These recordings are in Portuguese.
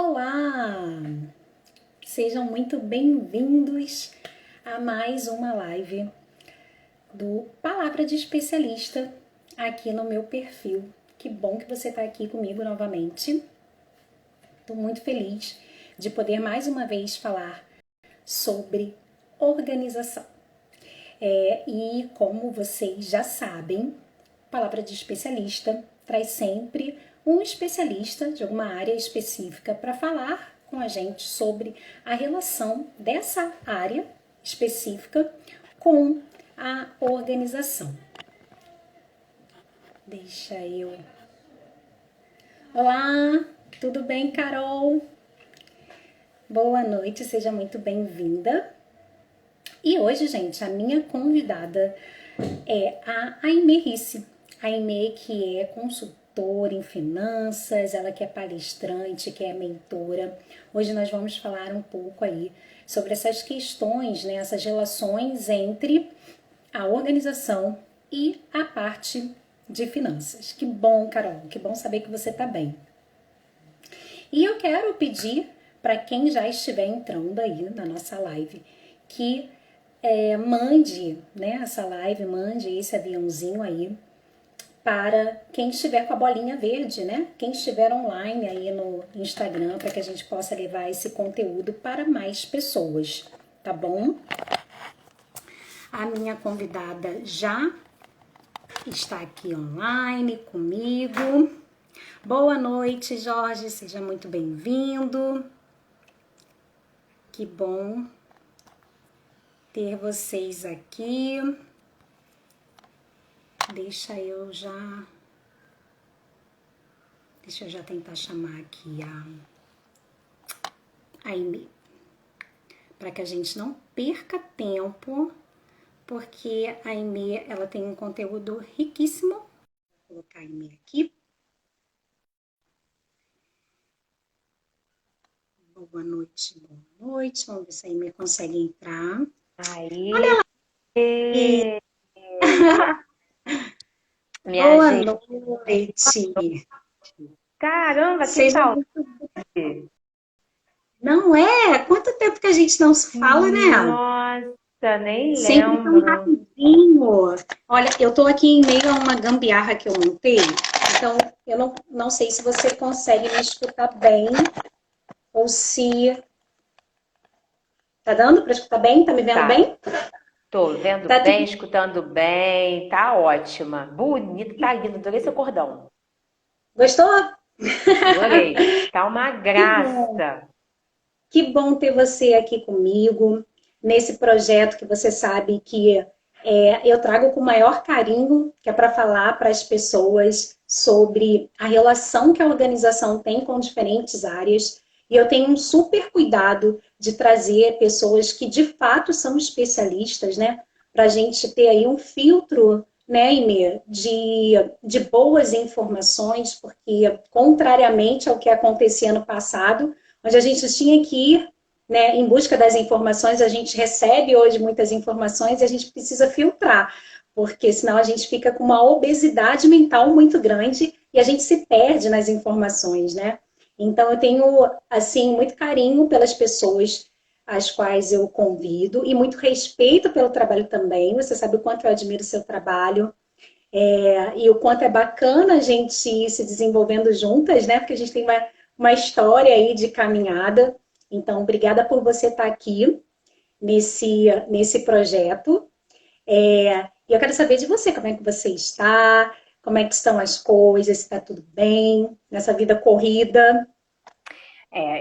Olá! Sejam muito bem-vindos a mais uma live do Palavra de Especialista aqui no meu perfil. Que bom que você está aqui comigo novamente. Estou muito feliz de poder mais uma vez falar sobre organização. E como vocês já sabem, Palavra de Especialista traz sempre um especialista de alguma área específica para falar com a gente sobre a relação dessa área específica com a organização. Deixa eu... Olá, tudo bem, Carol? Boa noite, seja muito bem-vinda. E hoje, gente, a minha convidada é a Aimee Risse. A Aimee, que é consultora em finanças, ela que é palestrante, que é mentora. Hoje nós vamos falar um pouco aí sobre essas questões, né, essas relações entre a organização e a parte de finanças. Que bom, Carol, que bom saber que você está bem. E eu quero pedir para quem já estiver entrando aí na nossa live que mande, né, essa live, mande esse aviãozinho aí para quem estiver com a bolinha verde, né? Quem estiver online aí no Instagram, para que a gente possa levar esse conteúdo para mais pessoas, tá bom? A minha convidada já está aqui online comigo. Boa noite, Jorge, seja muito bem-vindo. Que bom ter vocês aqui. Deixa eu já tentar chamar aqui a Aimee, para que a gente não perca tempo, porque a Aimee, ela tem um conteúdo riquíssimo. Vou colocar a Aimee aqui. Boa noite, boa noite. Vamos ver se a Aimee consegue entrar. Aí. Olha lá! Minha Boa gente. noite! Caramba, que Seja saudade! muito... Não é? Quanto tempo que a gente não se fala, né? Nossa, nem Sempre tão lembro. rapidinho. Olha, eu tô aqui em meio a uma gambiarra que eu montei, então eu não sei se você consegue me escutar bem ou se... Tá dando para escutar bem? Tá me vendo Tá, bem? tô vendo Tá bem, tudo... escutando bem, tá ótima. Bonito, tá lindo, adorei seu cordão. Gostou? Adorei. Tá uma Que bom. graça. Que bom ter você aqui comigo nesse projeto que você sabe que eu trago com o maior carinho, que é para falar para as pessoas sobre a relação que a organização tem com diferentes áreas. E eu tenho um super cuidado de trazer pessoas que de fato são especialistas, né? Para a gente ter aí um filtro, né, Inê, de boas informações, porque contrariamente ao que acontecia no passado, onde a gente tinha que ir, né, em busca das informações, a gente recebe hoje muitas informações e a gente precisa filtrar, porque senão a gente fica com uma obesidade mental muito grande e a gente se perde nas informações, né? Então eu tenho, assim, muito carinho pelas pessoas às quais eu convido e muito respeito pelo trabalho também. Você sabe o quanto eu admiro o seu trabalho. E o quanto é bacana a gente ir se desenvolvendo juntas, né? Porque a gente tem uma história aí de caminhada. Então, obrigada por você estar aqui nesse projeto. E eu quero saber de você, como é que você está, como é que estão as coisas, se está tudo bem nessa vida corrida.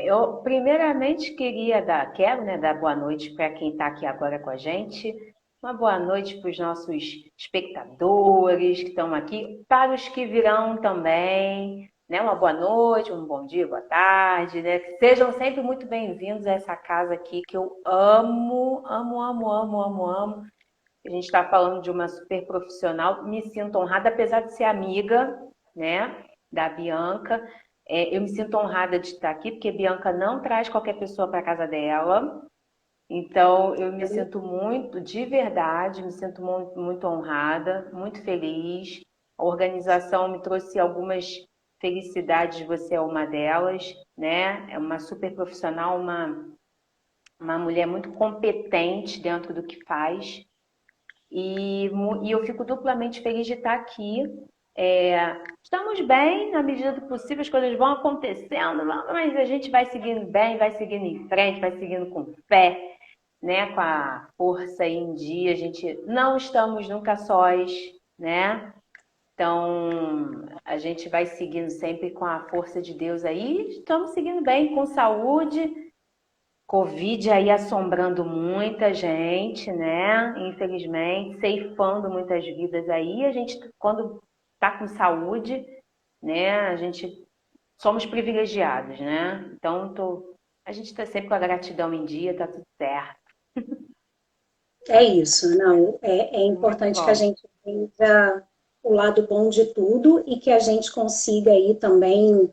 Eu primeiramente quero, né, dar boa noite para quem está aqui agora com a gente. Uma boa noite para os nossos espectadores que estão aqui, para os que virão também, né? Uma boa noite, um bom dia, boa tarde, né? Sejam sempre muito bem-vindos a essa casa aqui que eu amo, amo, amo, amo, amo, amo. A gente está falando de uma super profissional, me sinto honrada, apesar de ser amiga, né, da Bianca. Eu me sinto honrada de estar aqui, porque a Bianca não traz qualquer pessoa para casa dela. Então, eu me sinto muito, de verdade, me sinto muito, muito honrada, muito feliz. A organização me trouxe algumas felicidades, você é uma delas, né? É uma super profissional, uma mulher muito competente dentro do que faz. E eu fico duplamente feliz de estar aqui. Estamos bem, na medida do possível, as coisas vão acontecendo, mas a gente vai seguindo bem, vai seguindo em frente, vai seguindo com fé, né? Com a força em dia. A gente não estamos nunca sós, né? Então, a gente vai seguindo sempre com a força de Deus aí. Estamos seguindo bem, com saúde. Covid aí assombrando muita gente, né? Infelizmente, ceifando muitas vidas aí. A gente, quando tá com saúde, né? A gente somos privilegiados, né? Então, a gente está sempre com a gratidão em dia, tá tudo certo. É isso, não. É Muito importante que a bom. gente veja o lado bom de tudo e que a gente consiga aí também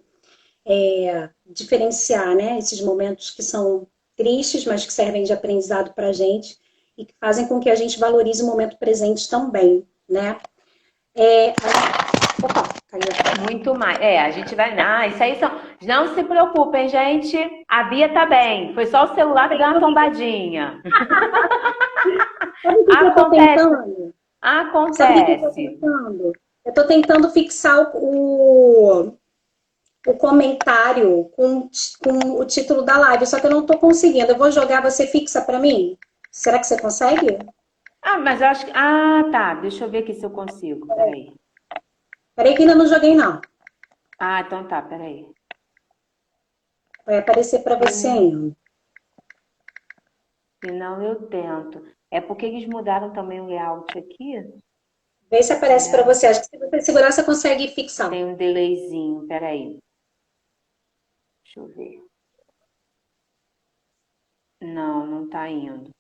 diferenciar, né, esses momentos que são tristes, mas que servem de aprendizado para a gente e que fazem com que a gente valorize o momento presente também, né? Opa, caiu. Muito mais. A gente vai. Ah, isso aí são. Não se preocupem, gente. A Bia tá bem. Foi só o celular que deu uma tombadinha. Sabe o que eu estou Acontece. tentando? Sabe o que eu estou Acontece. tentando? Eu estou tentando fixar o comentário com o título da live, só que eu não estou conseguindo. Eu vou jogar, você fixa para mim? Será que você consegue? Ah, mas eu acho que. Ah, tá. Deixa eu ver aqui se eu consigo. Peraí. Peraí que ainda não joguei, não. Ah, então tá, peraí. Vai aparecer para você ainda. Se não, eu tento. É porque eles mudaram também o layout aqui. Vê se aparece para Né? você. Acho que se você segurar, você consegue fixar. Tem um delayzinho. Peraí. Deixa eu ver. Não, não tá indo.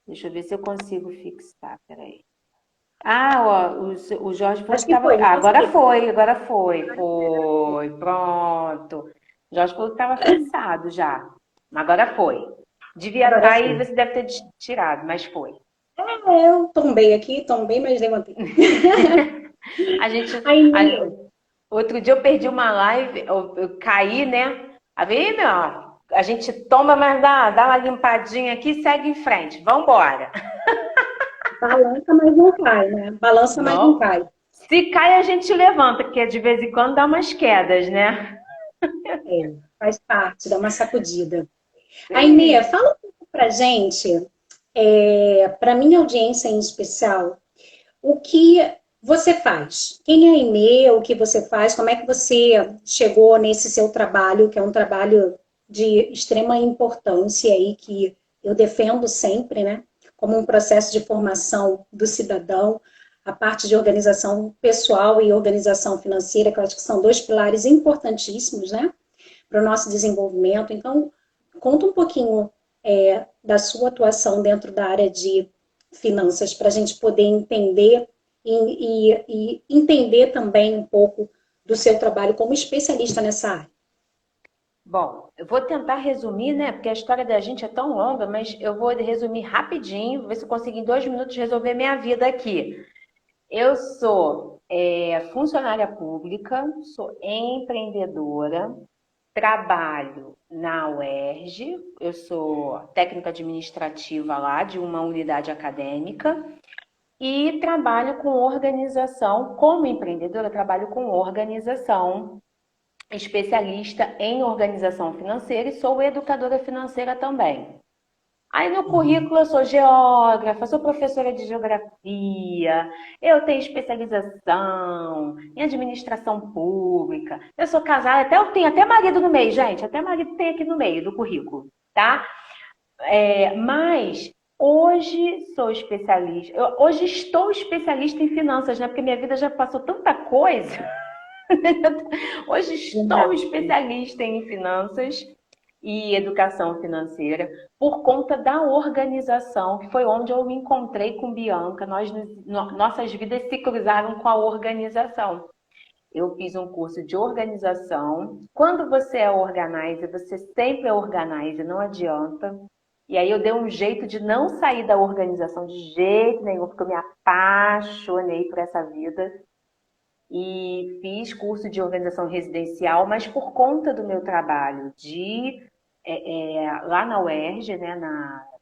Deixa eu ver se eu consigo fixar. Peraí. Ah, ó, o Jorge falou Acho que que estava. foi, não Ah, agora consegui. foi, agora foi. Foi, pronto. O Jorge falou que estava fixado já. Agora foi. Devia. Agora Aí foi. você deve ter tirado, mas foi. Eu tombei aqui, tombei, mas levantei. A gente. Aí, Outro dia eu perdi uma live, eu caí, né? Aí, meu, a gente toma, mas dá uma limpadinha aqui e segue em frente. Vambora. balança, mas não cai, né? Balança, mas não Não. cai. Se cai, a gente levanta, porque de vez em quando dá umas quedas, né? Faz parte, dá uma sacudida. Ainê, Sim. fala um pouco pra gente, para minha audiência em especial, o que você faz? Quem é a Ainê? O que você faz? Como é que você chegou nesse seu trabalho, que é um trabalho de extrema importância aí, que eu defendo sempre, né? Como um processo de formação do cidadão, a parte de organização pessoal e organização financeira, que eu acho que são dois pilares importantíssimos, né? Para o nosso desenvolvimento. Então, conta um pouquinho da sua atuação dentro da área de finanças, para a gente poder entender e entender também um pouco do seu trabalho como especialista nessa área. Bom, eu vou tentar resumir, né? Porque a história da gente é tão longa, mas eu vou resumir rapidinho, ver se eu consigo em 2 minutos resolver minha vida aqui. Eu sou funcionária pública, sou empreendedora, trabalho na UERJ, eu sou técnica administrativa lá de uma unidade acadêmica e trabalho com organização, como empreendedora, trabalho com organização, especialista em organização financeira e sou educadora financeira também. Aí no currículo eu sou geógrafa, sou professora de geografia, eu tenho especialização em administração pública, eu sou casada, eu tenho até marido no meio, gente, até marido tem aqui no meio do currículo, tá? Mas hoje sou especialista, hoje estou especialista em finanças, né? Porque minha vida já passou tanta coisa. Hoje estou especialista em finanças e educação financeira por conta da organização, que foi onde eu me encontrei com Bianca. Nossas vidas se cruzaram com a organização. Eu fiz um curso de organização. Quando você é organizer, você sempre é organizer, não adianta. E aí eu dei um jeito de não sair da organização de jeito nenhum, porque eu me apaixonei por essa vida. e fiz curso de organização residencial, mas por conta do meu trabalho lá na UERJ, né,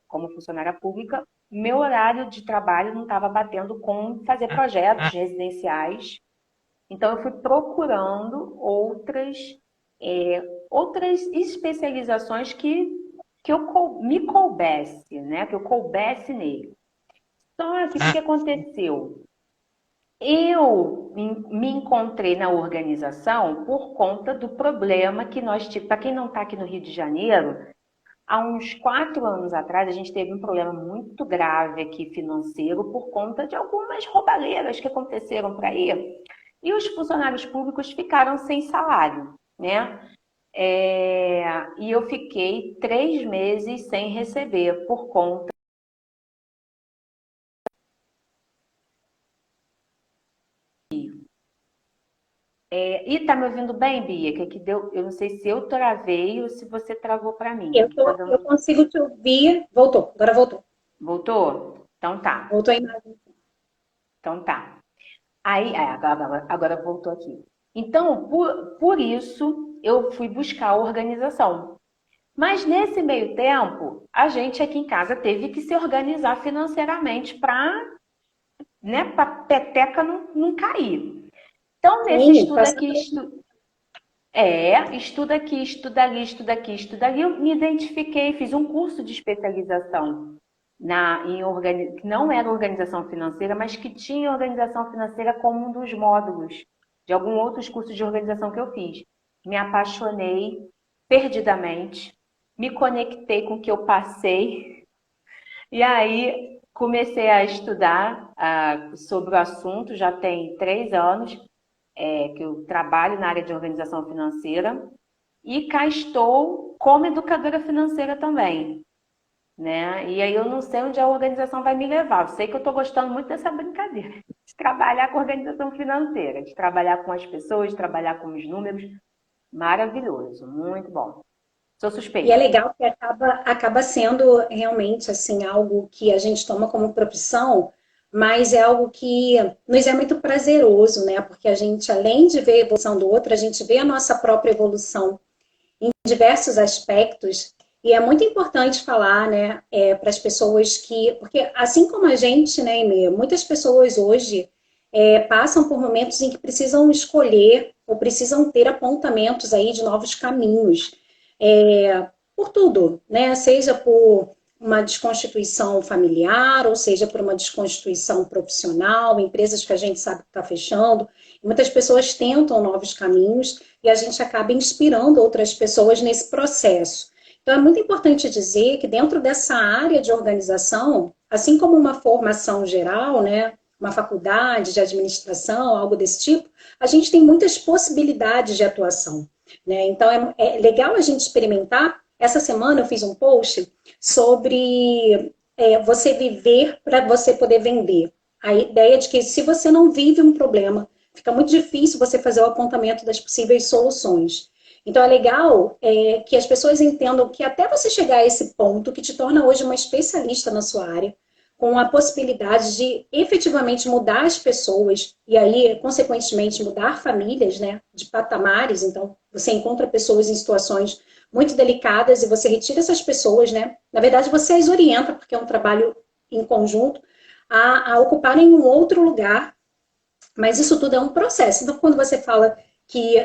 como funcionária pública, meu horário de trabalho não estava batendo com fazer projetos residenciais. Então, eu fui procurando outras especializações me coubesse, né? Que eu coubesse nele. Só que o que aconteceu? Eu me encontrei na organização por conta do problema que nós tivemos. Para quem não está aqui no Rio de Janeiro, há uns 4 anos atrás, a gente teve um problema muito grave aqui financeiro por conta de algumas roubalheiras que aconteceram por aí. E os funcionários públicos ficaram sem salário, né? E eu fiquei 3 meses sem receber por conta. E tá me ouvindo bem, Bia? Que deu? Eu não sei se eu travei ou se você travou para mim. Eu consigo te ouvir. Voltou, agora voltou. Voltou? Então tá. Voltou a imagem. Então tá. Aí, agora voltou aqui. Então, por isso, eu fui buscar a organização. Mas nesse meio tempo, a gente aqui em casa teve que se organizar financeiramente para, né, para a peteca não cair. Então, nesse estudo aqui, estuda aqui, estuda ali, estuda aqui, estuda ali, eu me identifiquei, fiz um curso de especialização que não era organização financeira, mas que tinha organização financeira como um dos módulos de alguns outros cursos de organização que eu fiz. Me apaixonei perdidamente, me conectei com o que eu passei, e aí comecei a estudar sobre o assunto, já tem 3 anos que eu trabalho na área de organização financeira, e cá estou como educadora financeira também. Né? E aí eu não sei onde a organização vai me levar. Eu sei que eu estou gostando muito dessa brincadeira, de trabalhar com organização financeira, de trabalhar com as pessoas, de trabalhar com os números. Maravilhoso, muito bom. Sou E é suspeita. legal que acaba sendo realmente assim algo que a gente toma como profissão, mas é algo que nos é muito prazeroso, né? Porque a gente, além de ver a evolução do outro, a gente vê a nossa própria evolução em diversos aspectos. E é muito importante falar, né, para as pessoas porque assim como a gente, né, Emê, muitas pessoas hoje passam por momentos em que precisam escolher ou precisam ter apontamentos aí de novos caminhos, por tudo, né, seja por uma desconstituição familiar, ou seja por uma desconstituição profissional, empresas que a gente sabe que está fechando. Muitas pessoas tentam novos caminhos e a gente acaba inspirando outras pessoas nesse processo. Então, é muito importante dizer que dentro dessa área de organização, assim como uma formação geral, né, uma faculdade de administração, algo desse tipo, a gente tem muitas possibilidades de atuação. Né? Então, é legal a gente experimentar. Essa semana eu fiz um post sobre você viver para você poder vender. A ideia de que se você não vive um problema, fica muito difícil você fazer o apontamento das possíveis soluções. Então, é legal que as pessoas entendam que até você chegar a esse ponto, que te torna hoje uma especialista na sua área, com a possibilidade de efetivamente mudar as pessoas e aí, consequentemente, mudar famílias, né, de patamares. Então, você encontra pessoas em situações muito delicadas e você retira essas pessoas, né? Na verdade, você as orienta, porque é um trabalho em conjunto, a ocuparem um outro lugar, mas isso tudo é um processo. Então, quando você fala que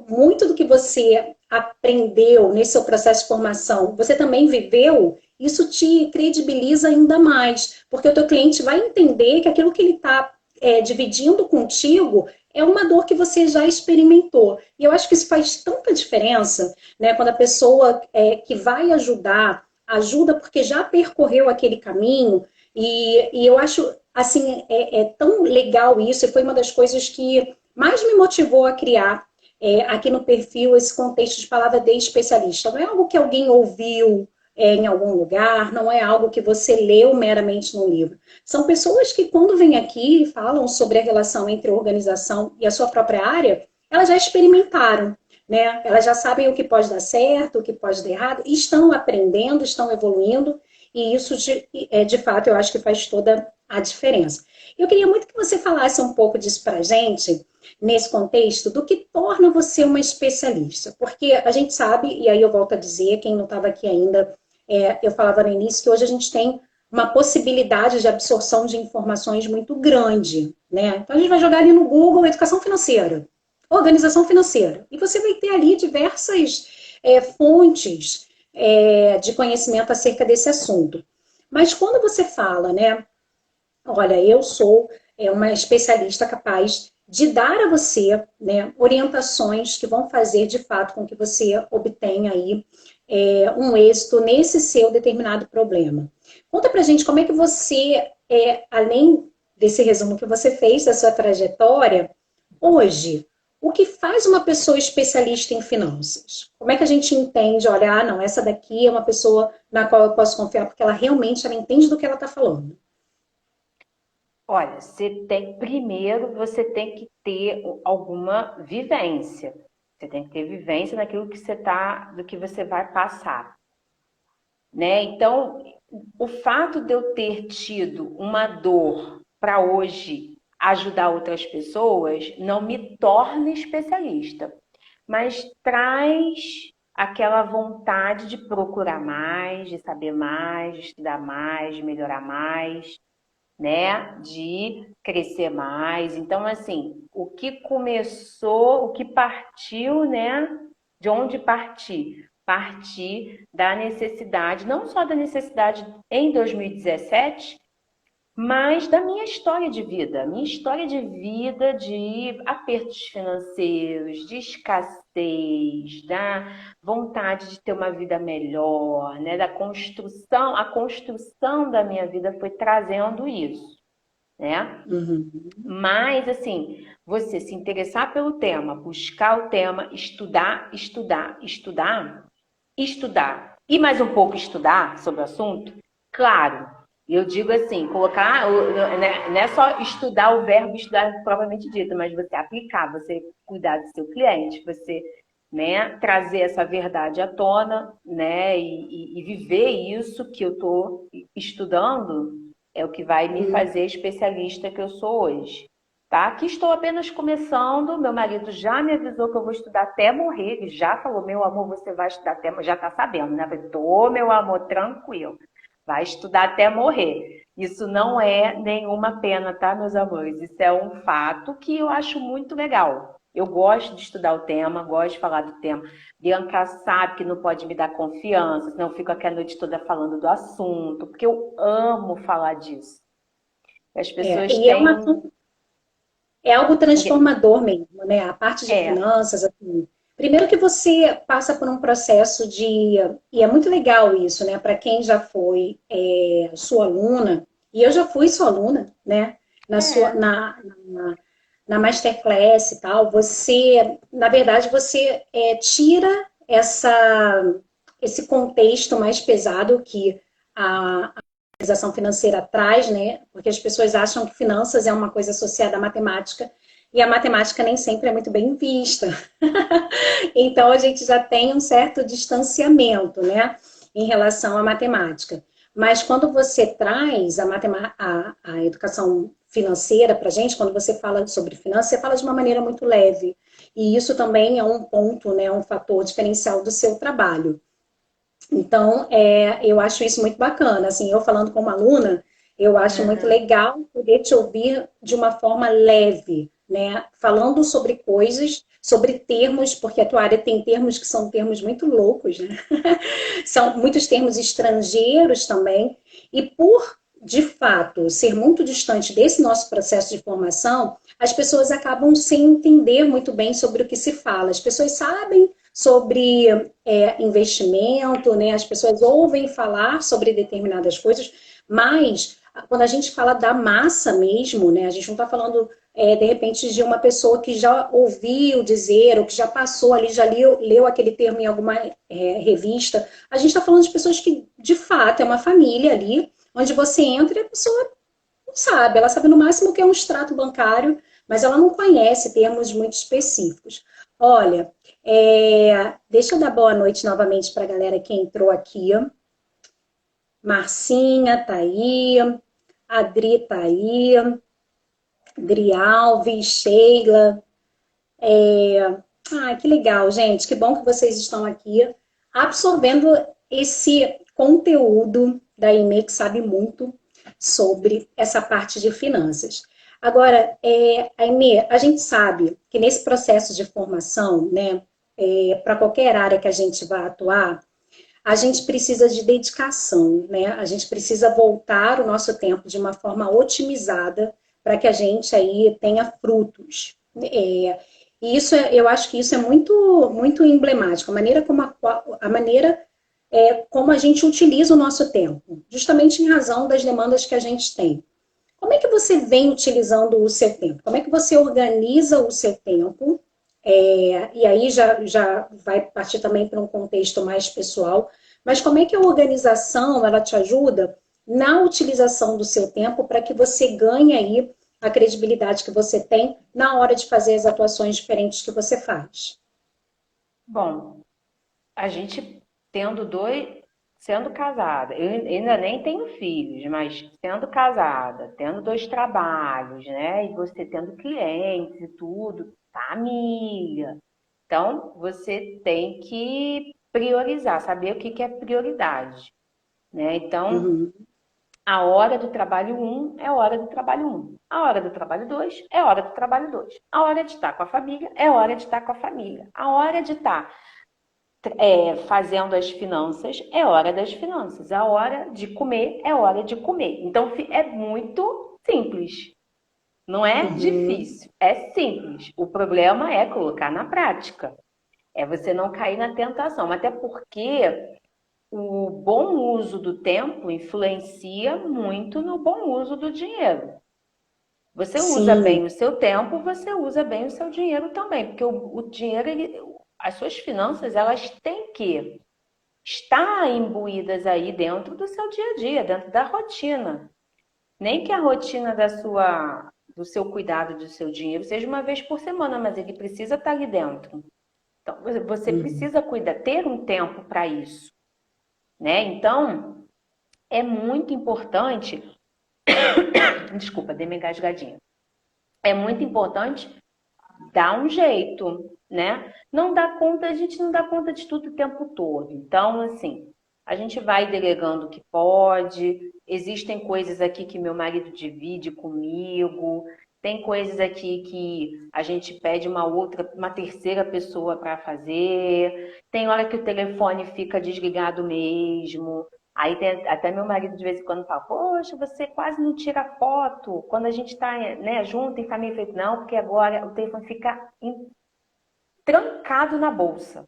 muito do que você aprendeu nesse seu processo de formação, você também viveu, isso te credibiliza ainda mais, porque o teu cliente vai entender que aquilo que ele está dividindo contigo é uma dor que você já experimentou. E eu acho que isso faz tanta diferença, né? Quando a pessoa que vai ajudar, ajuda porque já percorreu aquele caminho, e eu acho, assim, tão legal isso, e foi uma das coisas que mais me motivou a criar aqui no perfil esse contexto de palavra de especialista. Não é algo que alguém ouviu em algum lugar, não é algo que você leu meramente num livro. São pessoas que, quando vêm aqui e falam sobre a relação entre a organização e a sua própria área, elas já experimentaram, né? Elas já sabem o que pode dar certo, o que pode dar errado, e estão aprendendo, estão evoluindo, e isso, de fato, eu acho que faz toda a diferença. Eu queria muito que você falasse um pouco disso para a gente, nesse contexto, do que torna você uma especialista. Porque a gente sabe, e aí eu volto a dizer, quem não estava aqui ainda, eu falava no início que hoje a gente tem uma possibilidade de absorção de informações muito grande, né? Então a gente vai jogar ali no Google educação financeira, organização financeira, e você vai ter ali diversas fontes de conhecimento acerca desse assunto. Mas quando você fala, né, olha, eu sou uma especialista capaz de dar a você, né, orientações que vão fazer de fato com que você obtenha aí um êxito nesse seu determinado problema. Conta pra gente como é que você, além desse resumo que você fez da sua trajetória, hoje, o que faz uma pessoa especialista em finanças? Como é que a gente entende, olha, ah, não, essa daqui é uma pessoa na qual eu posso confiar porque ela realmente ela entende do que ela está falando? Olha, primeiro você tem que ter alguma vivência. Você tem que ter vivência naquilo que do que você vai passar, né? Então, o fato de eu ter tido uma dor para hoje ajudar outras pessoas não me torna especialista, mas traz aquela vontade de procurar mais, de saber mais, de estudar mais, de melhorar mais, né? De crescer mais. Então, assim, o que começou, o que partiu, né? De onde partir? Partir da necessidade, não só da necessidade em 2017, mas da minha história de vida. Minha história de vida de apertos financeiros, de escassez, da vontade de ter uma vida melhor, né? Da construção, a construção da minha vida foi trazendo isso, né? Uhum. Mas, assim, você se interessar pelo tema, buscar o tema, estudar, estudar, estudar, estudar e mais um pouco estudar sobre o assunto, claro, eu digo assim, colocar, né, não é só estudar o verbo estudar propriamente dito, mas você aplicar, você cuidar do seu cliente, você, né, trazer essa verdade à tona, né, e viver isso que eu estou estudando é o que vai me fazer especialista que eu sou hoje. Tá? Aqui estou apenas começando. Meu marido já me avisou que eu vou estudar até morrer. Ele já falou: meu amor, você vai estudar até morrer. Já está sabendo, né? Eu falei: tô, meu amor, tranquilo. Vai estudar até morrer. Isso não é nenhuma pena, tá, meus amores? Isso é um fato que eu acho muito legal. Eu gosto de estudar o tema, gosto de falar do tema. Bianca sabe que não pode me dar confiança, senão eu fico aqui a noite toda falando do assunto, porque eu amo falar disso. As pessoas E têm um. é algo transformador mesmo, né? A parte de É, finanças, assim. Primeiro que você passa por um processo de. E é muito legal isso, né? Para quem já foi sua aluna, e eu já fui sua aluna, né? Na sua, é. na Masterclass e tal, você, na verdade, você tira esse contexto mais pesado que a organização financeira traz, né? Porque as pessoas acham que finanças é uma coisa associada à matemática e a matemática nem sempre é muito bem vista. Então a gente já tem um certo distanciamento, né, em relação à matemática. Mas quando você traz a educação financeira para a gente, quando você fala sobre finanças, você fala de uma maneira muito leve. E isso também é um ponto, né, um fator diferencial do seu trabalho. Então, eu acho isso muito bacana. Assim, eu falando como aluna, eu acho muito Uhum. legal poder te ouvir de uma forma leve, né? Falando sobre coisas, sobre termos, porque a tua área tem termos que são termos muito loucos, né? São muitos termos estrangeiros também. E por, de fato, ser muito distante desse nosso processo de formação, as pessoas acabam sem entender muito bem sobre o que se fala. As pessoas sabem sobre investimento, né? As pessoas ouvem falar sobre determinadas coisas, mas quando a gente fala da massa mesmo, né? A gente não está falando de repente de uma pessoa que já ouviu dizer ou que já passou ali, já leu aquele termo em alguma revista. A gente está falando de pessoas que, de fato, é uma família ali, onde você entra e a pessoa não sabe, ela sabe no máximo o que é um extrato bancário, mas ela não conhece termos muito específicos. Olha, deixa eu dar boa noite novamente para a galera que entrou aqui. Marcinha, tá aí. A Adri tá aí, Adri Alves, Sheila. Que legal, gente. Que bom que vocês estão aqui absorvendo esse conteúdo da Aimee, que sabe muito sobre essa parte de finanças. Agora, Aimee, a gente sabe que nesse processo de formação, né, para qualquer área que a gente vá atuar, a gente precisa de dedicação, né? A gente precisa voltar o nosso tempo de uma forma otimizada para que a gente aí tenha frutos. E isso eu acho que isso é muito, muito emblemático, a maneira como a gente utiliza o nosso tempo, justamente em razão das demandas que a gente tem. Como é que você vem utilizando o seu tempo? Como é que você organiza o seu tempo? E aí já vai partir também para um contexto mais pessoal, mas como é que a organização ela te ajuda na utilização do seu tempo para que você ganhe aí a credibilidade que você tem na hora de fazer as atuações diferentes que você faz? Bom, a gente sendo casada, eu ainda nem tenho filhos, mas sendo casada, tendo 2 trabalhos, né? E você tendo clientes e tudo, família. Então, você tem que priorizar, saber o que é prioridade, né? Então, Uhum. a hora do trabalho é hora do trabalho a hora do trabalho 2 é hora do trabalho 2, a hora de estar com a família é hora de estar com a família, a hora de estar fazendo as finanças é hora das finanças, a hora de comer é hora de comer. Então, é muito simples. Não é Uhum. difícil, é simples. O problema é colocar na prática. É você não cair na tentação. Até porque o bom uso do tempo influencia muito no bom uso do dinheiro. Você usa Sim, bem o seu tempo, você usa bem o seu dinheiro também. Porque o dinheiro, as suas finanças, elas têm que estar imbuídas aí dentro do seu dia a dia, dentro da rotina. Nem que a rotina do seu cuidado do seu dinheiro seja uma vez por semana, mas ele precisa estar ali dentro. Então, você uhum. precisa cuidar, ter um tempo para isso, né? Então, é muito importante, desculpa, dei uma engasgadinha. É muito importante dar um jeito, né? Não dá conta, a gente não dá conta de tudo o tempo todo. Então, assim, a gente vai delegando o que pode. Existem coisas aqui que meu marido divide comigo. Tem coisas aqui que a gente pede uma terceira pessoa para fazer. Tem hora que o telefone fica desligado mesmo. Aí até meu marido de vez em quando fala, poxa, você quase não tira foto quando a gente está, né, junto em família. Eu falei, não, porque agora o telefone fica trancado na bolsa.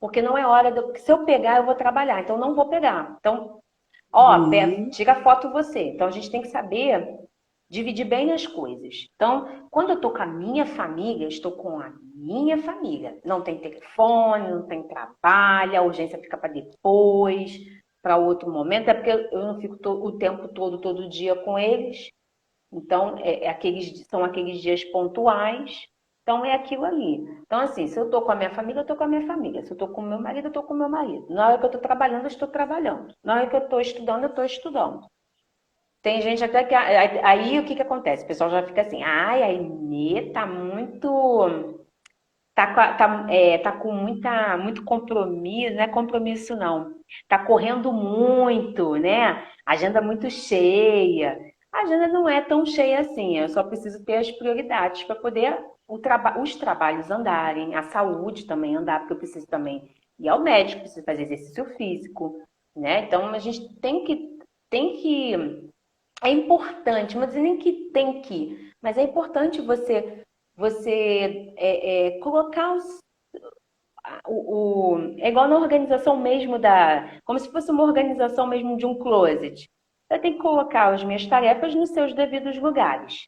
Porque não é hora porque se eu pegar, eu vou trabalhar, então não vou pegar. Então, ó, Uhum. tira foto você. Então a gente tem que saber dividir bem as coisas. Então, quando eu estou com a minha família, eu estou com a minha família. Não tem telefone, não tem trabalho, a urgência fica para depois, para outro momento. É porque eu não fico o tempo todo dia com eles. Então, são aqueles dias pontuais. Então, é aquilo ali. Então, assim, se eu estou com a minha família, eu estou com a minha família. Se eu estou com o meu marido, eu estou com o meu marido. Na hora que eu estou trabalhando, eu estou trabalhando. Na hora que eu estou estudando, eu estou estudando. Tem gente até que. Aí o que que acontece? O pessoal já fica assim, ai, a Inê tá muito. Tá com muito compromisso, não é compromisso não. Tá correndo muito, né? Agenda muito cheia. A agenda não é tão cheia assim, eu só preciso ter as prioridades para poder os trabalhos andarem, a saúde também andar, porque eu preciso também ir ao médico, preciso fazer exercício físico, né? Então a gente tem que é importante, mas nem que tem que, mas é importante você colocar é igual na organização mesmo como se fosse uma organização mesmo de um closet. Eu tenho que colocar as minhas tarefas nos seus devidos lugares.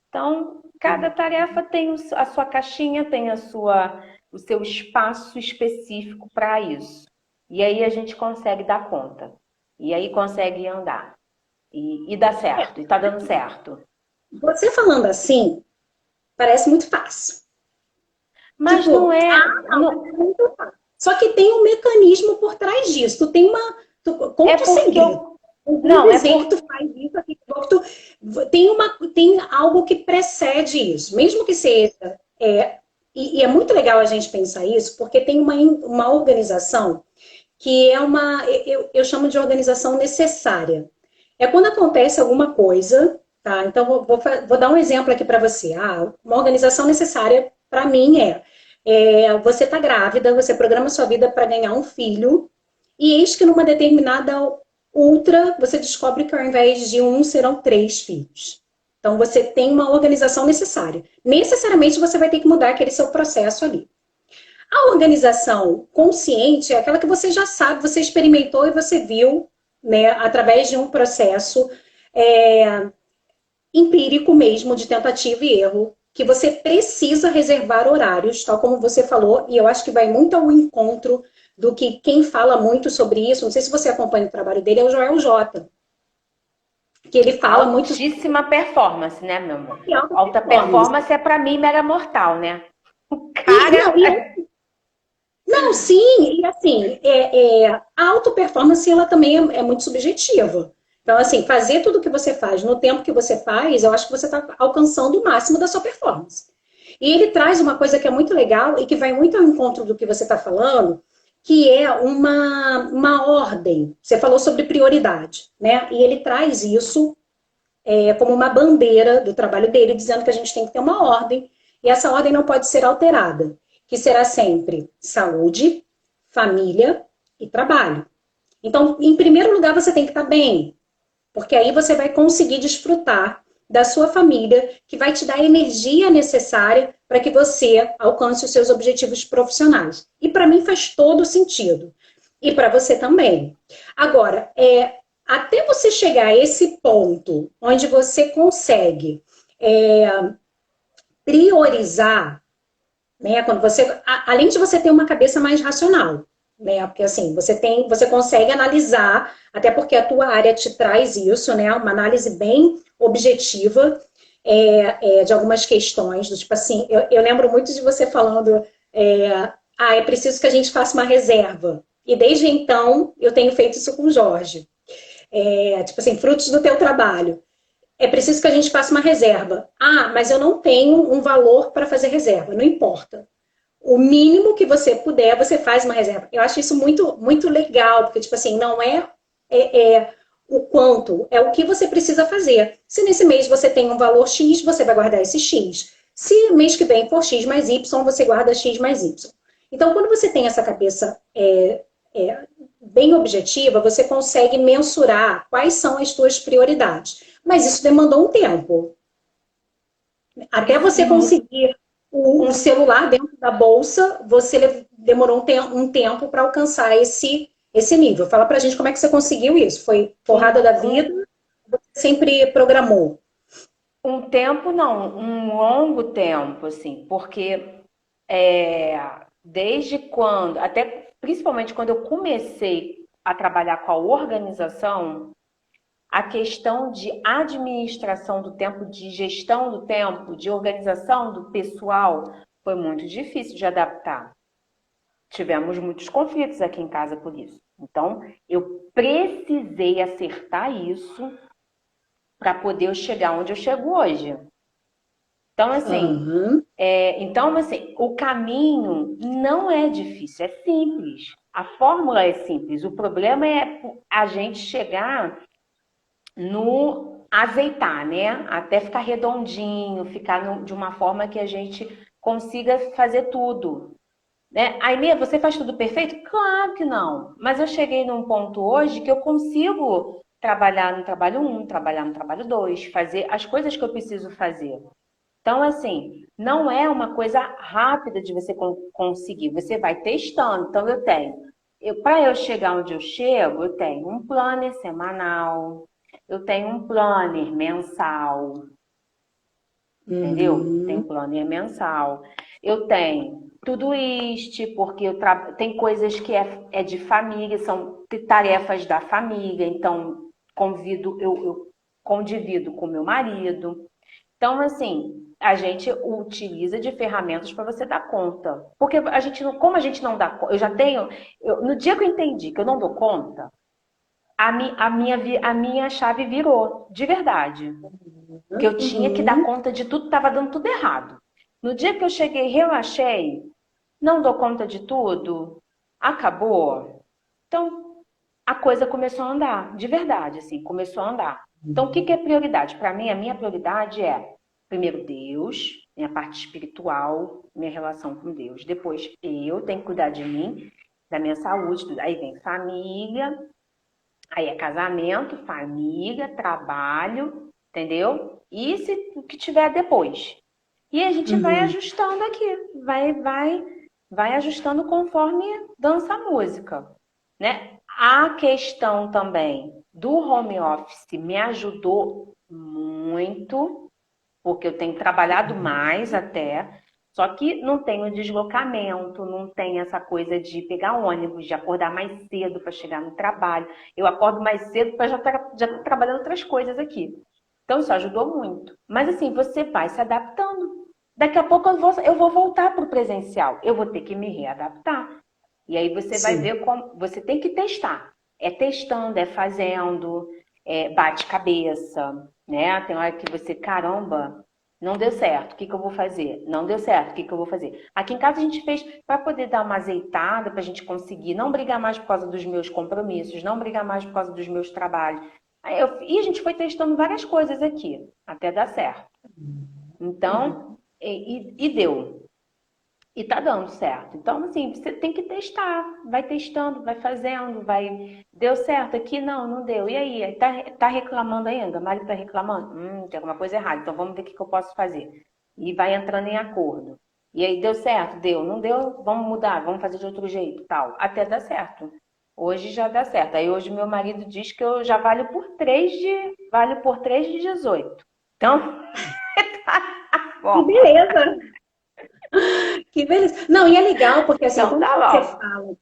Então, cada tarefa tem a sua caixinha, tem o seu espaço específico para isso. E aí a gente consegue dar conta. E aí consegue andar. E dá certo, e tá dando certo. Você falando assim, parece muito fácil. Mas não Tipo, é. não, mas é muito fácil. Só que tem um mecanismo por trás disso. Tu tem uma. É Conta o porque segredo. eu. Me Não, é dizer que por. tu faz isso aqui, tem algo que precede isso, mesmo que seja. E é muito legal a gente pensar isso, porque tem uma organização que é eu chamo de organização necessária. É quando acontece alguma coisa, tá? Então, vou dar um exemplo aqui para você. Uma organização necessária, para mim, você está grávida, você programa sua vida para ganhar um filho, e eis que numa determinada ultra, você descobre que ao invés de um, serão 3 filhos. Então, você tem uma organização necessária. Necessariamente, você vai ter que mudar aquele seu processo ali. A organização consciente é aquela que você já sabe, você experimentou e você viu, né, através de um processo empírico mesmo, de tentativa e erro, que você precisa reservar horários, tal como você falou, e eu acho que vai muito ao encontro do que quem fala muito sobre isso, não sei se você acompanha o trabalho dele, é o Joel J. Que ele fala muito... Altíssima performance, né, meu amor? Alta performance é para mim mera mortal, né? O cara... Não, sim, e assim, a auto-performance, ela também é muito subjetiva. Então, assim, fazer tudo o que você faz no tempo que você faz, eu acho que você está alcançando o máximo da sua performance. E ele traz uma coisa que é muito legal e que vai muito ao encontro do que você está falando, que é uma ordem. Você falou sobre prioridade, né? E ele traz isso como uma bandeira do trabalho dele, dizendo que a gente tem que ter uma ordem, e essa ordem não pode ser alterada, que será sempre saúde, família e trabalho. Então, em primeiro lugar, você tem que estar bem, porque aí você vai conseguir desfrutar da sua família, que vai te dar a energia necessária para que você alcance os seus objetivos profissionais. E para mim faz todo sentido. E para você também. Agora, até você chegar a esse ponto onde você consegue priorizar, né? Quando além de você ter uma cabeça mais racional, né? Porque assim, você consegue analisar, até porque a tua área te traz isso, né? Uma análise bem objetiva de algumas questões, do tipo assim, eu lembro muito de você falando, é preciso que a gente faça uma reserva. E desde então, eu tenho feito isso com o Jorge. Tipo assim, frutos do teu trabalho. É preciso que a gente faça uma reserva. Mas eu não tenho um valor para fazer reserva. Não importa. O mínimo que você puder, você faz uma reserva. Eu acho isso muito, muito legal, porque, tipo assim, não o quanto, é o que você precisa fazer. Se nesse mês você tem um valor X, você vai guardar esse X. Se mês que vem for X mais Y, você guarda X mais Y. Então, quando você tem essa cabeça bem objetiva, você consegue mensurar quais são as suas prioridades. Mas isso demandou um tempo. Até você conseguir um celular dentro da bolsa, você demorou um tempo para alcançar esse nível. Fala pra gente como é que você conseguiu isso. Foi porrada da vida? Você sempre programou? Um tempo não, um longo tempo, assim, porque desde quando, até principalmente quando eu comecei a trabalhar com a organização, a questão de administração do tempo, de gestão do tempo, de organização do pessoal, foi muito difícil de adaptar. Tivemos muitos conflitos aqui em casa por isso. Então, eu precisei acertar isso para poder chegar onde eu chego hoje. Então, assim, o caminho não é difícil, é simples. A fórmula é simples. O problema é a gente chegar no azeitar, né? Até ficar redondinho, ficar de uma forma que a gente consiga fazer tudo. Né? Aí, você faz tudo perfeito? Claro que não. Mas eu cheguei num ponto hoje que eu consigo trabalhar no trabalho 1, trabalhar no trabalho 2, fazer as coisas que eu preciso fazer. Então, assim, não é uma coisa rápida de você conseguir. Você vai testando. Então, para eu chegar onde eu chego, eu tenho um planner semanal, eu tenho um planner mensal, entendeu? Tem um planner mensal. Eu tenho Todoist, porque tem coisas que é de família, são tarefas da família, então eu condivido com meu marido. Então, assim, a gente utiliza de ferramentas para você dar conta. Porque como a gente não dá conta, no dia que eu entendi que eu não dou conta, a minha chave virou, de verdade. Que eu tinha que dar conta de tudo, estava dando tudo errado. No dia que eu cheguei, relaxei, não dou conta de tudo, acabou. Então, a coisa começou a andar, de verdade, assim, começou a andar. Então, o que que é prioridade? Para mim, a minha prioridade é, primeiro, Deus, minha parte espiritual, minha relação com Deus. Depois, eu tenho que cuidar de mim, da minha saúde, tudo. Aí vem família, aí é casamento, família, trabalho, entendeu? E se o que tiver depois. E a gente vai Uhum. ajustando aqui, vai ajustando conforme dança a música, né? A questão também do home office me ajudou muito, porque eu tenho trabalhado mais até, só que não tenho deslocamento, não tem essa coisa de pegar ônibus, de acordar mais cedo para chegar no trabalho. Eu acordo mais cedo para já estar trabalhando outras coisas aqui. Então isso ajudou muito. Mas assim, você vai se adaptando. Daqui a pouco eu vou voltar para o presencial. Eu vou ter que me readaptar. E aí você vai Sim. ver como. Você tem que testar. É testando, é fazendo, bate cabeça, né? Tem hora que você, caramba, não deu certo, o que que eu vou fazer? Não deu certo, o que que eu vou fazer? Aqui em casa a gente fez para poder dar uma azeitada, para a gente conseguir não brigar mais por causa dos meus compromissos, não brigar mais por causa dos meus trabalhos. E a gente foi testando várias coisas aqui, até dar certo. Então, e deu. E tá dando certo. Então, assim, você tem que testar. Vai testando, vai fazendo, vai. Deu certo aqui? Não, não deu. E aí? Tá reclamando ainda? O marido tá reclamando? Tem alguma coisa errada. Então vamos ver o que que eu posso fazer. E vai entrando em acordo. E aí, deu certo? Deu. Não deu? Vamos mudar, vamos fazer de outro jeito, tal. Até dar certo. Hoje já dá certo. Aí hoje meu marido diz que eu já valho por 3 de 18. Então, tá Que bom. beleza! Que beleza! Não, e é legal porque assim, Então quando tá você bom. fala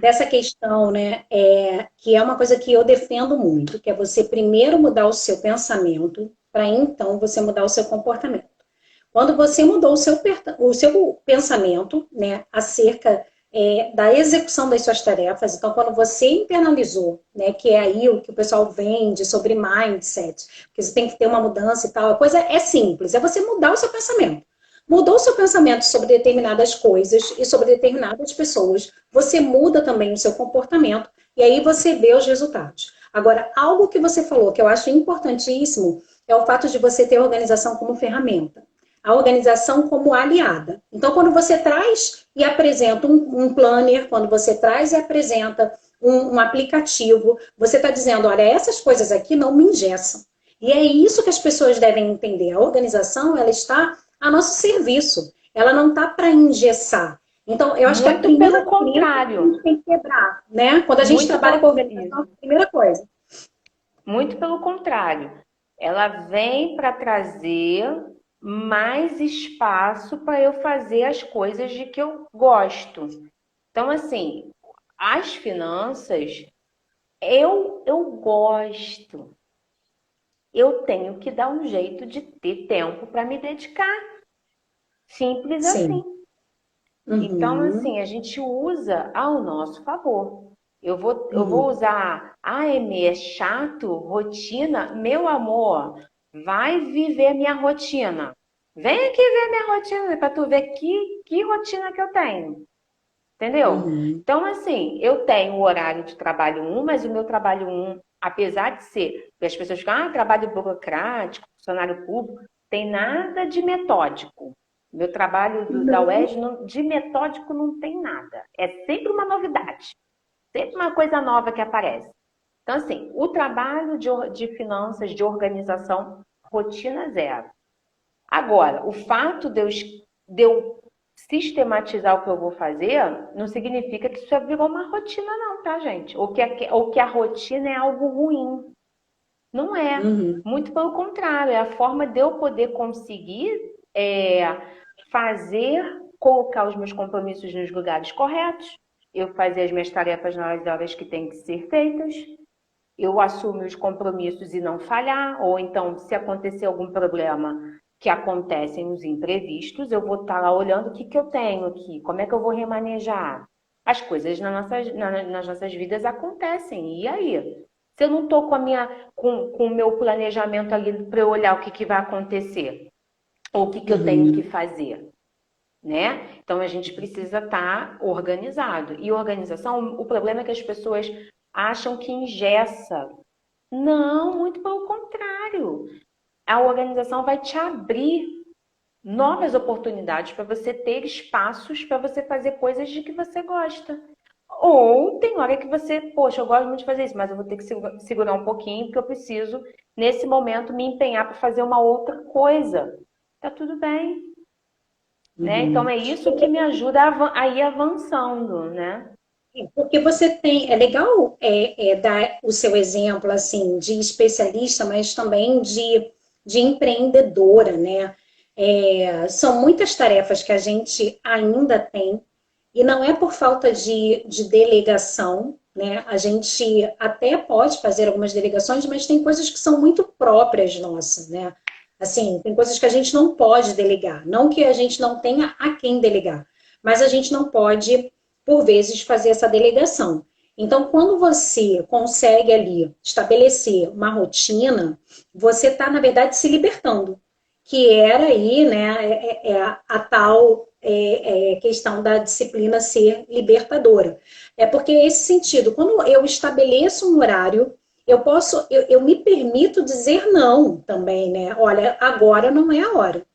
dessa questão, né, que é uma coisa que eu defendo muito, que é você primeiro mudar o seu pensamento, para então você mudar o seu comportamento. Quando você mudou o seu pensamento, né, acerca da execução das suas tarefas, então quando você internalizou, né, que é aí o que o pessoal vende sobre mindset, que você tem que ter uma mudança e tal, a coisa é simples, é você mudar o seu pensamento. Mudou o seu pensamento sobre determinadas coisas e sobre determinadas pessoas, você muda também o seu comportamento e aí você vê os resultados. Agora, algo que você falou que eu acho importantíssimo é o fato de você ter a organização como ferramenta, a organização como aliada. Então, quando você traz e apresenta um planner, quando você traz e apresenta um aplicativo, você está dizendo, olha, essas coisas aqui não me engessam. E é isso que as pessoas devem entender. A organização, ela está a nosso serviço. Ela não está para engessar. Então, eu acho que a Muito pelo primeira crença que a gente contrário. tem que quebrar, né? Quando a gente Muito trabalha com pelo, organização, é a primeira coisa. muito pelo contrário. Ela vem para trazer mais espaço para eu fazer as coisas de que eu gosto. Então, assim, as finanças, eu gosto. Eu tenho que dar um jeito de ter tempo para me dedicar. Simples assim. Sim. Então, Uhum. assim, a gente usa ao nosso favor. Eu vou Uhum. usar, é chato, rotina. Meu amor, vai viver minha rotina. Vem aqui ver minha rotina para tu ver que rotina que eu tenho. Entendeu? Uhum. Então, assim, eu tenho o horário de trabalho mas o meu trabalho apesar de ser, as pessoas ficam, trabalho burocrático, funcionário público, tem nada de metódico. Meu trabalho da Não. UERJ, de metódico não tem nada. É sempre uma novidade, sempre uma coisa nova que aparece. Então, assim, o trabalho de finanças, de organização, rotina zero. Agora, o fato de eu sistematizar o que eu vou fazer não significa que isso virou uma rotina, não, tá, gente? Ou que a rotina é algo ruim. Não é. Uhum. Muito pelo contrário, é a forma de eu poder conseguir é, fazer, colocar os meus compromissos nos lugares corretos, eu fazer as minhas tarefas nas horas que têm que ser feitas, eu assumo os compromissos e não falhar, ou então, se acontecer algum problema que acontecem os imprevistos, eu vou estar lá olhando o que eu tenho aqui, como é que eu vou remanejar. As coisas nas nossas vidas acontecem, e aí? Se eu não estou com o meu planejamento ali para eu olhar o que vai acontecer, ou o que eu tenho que fazer, né? Então a gente precisa estar organizado. E organização, o problema é que as pessoas acham que engessa. Não, muito pelo contrário. A organização vai te abrir novas oportunidades para você ter espaços para você fazer coisas de que você gosta. Ou tem hora que você, poxa, eu gosto muito de fazer isso, mas eu vou ter que segurar um pouquinho, porque eu preciso, nesse momento, me empenhar para fazer uma outra coisa. Tá tudo bem, né? Então é isso que me ajuda a ir avançando, né? Porque você tem, é legal dar o seu exemplo assim de especialista, mas também de empreendedora, né? São muitas tarefas que a gente ainda tem, e não é por falta de delegação, né? A gente até pode fazer algumas delegações, mas tem coisas que são muito próprias nossas, né? Assim, tem coisas que a gente não pode delegar. Não que a gente não tenha a quem delegar, mas a gente não pode, por vezes, fazer essa delegação. Então, quando você consegue ali estabelecer uma rotina, você está, na verdade, se libertando, que era aí, né, a tal questão da disciplina ser libertadora. É porque esse sentido, quando eu estabeleço um horário, eu me permito dizer não também, né? Olha, agora não é a hora.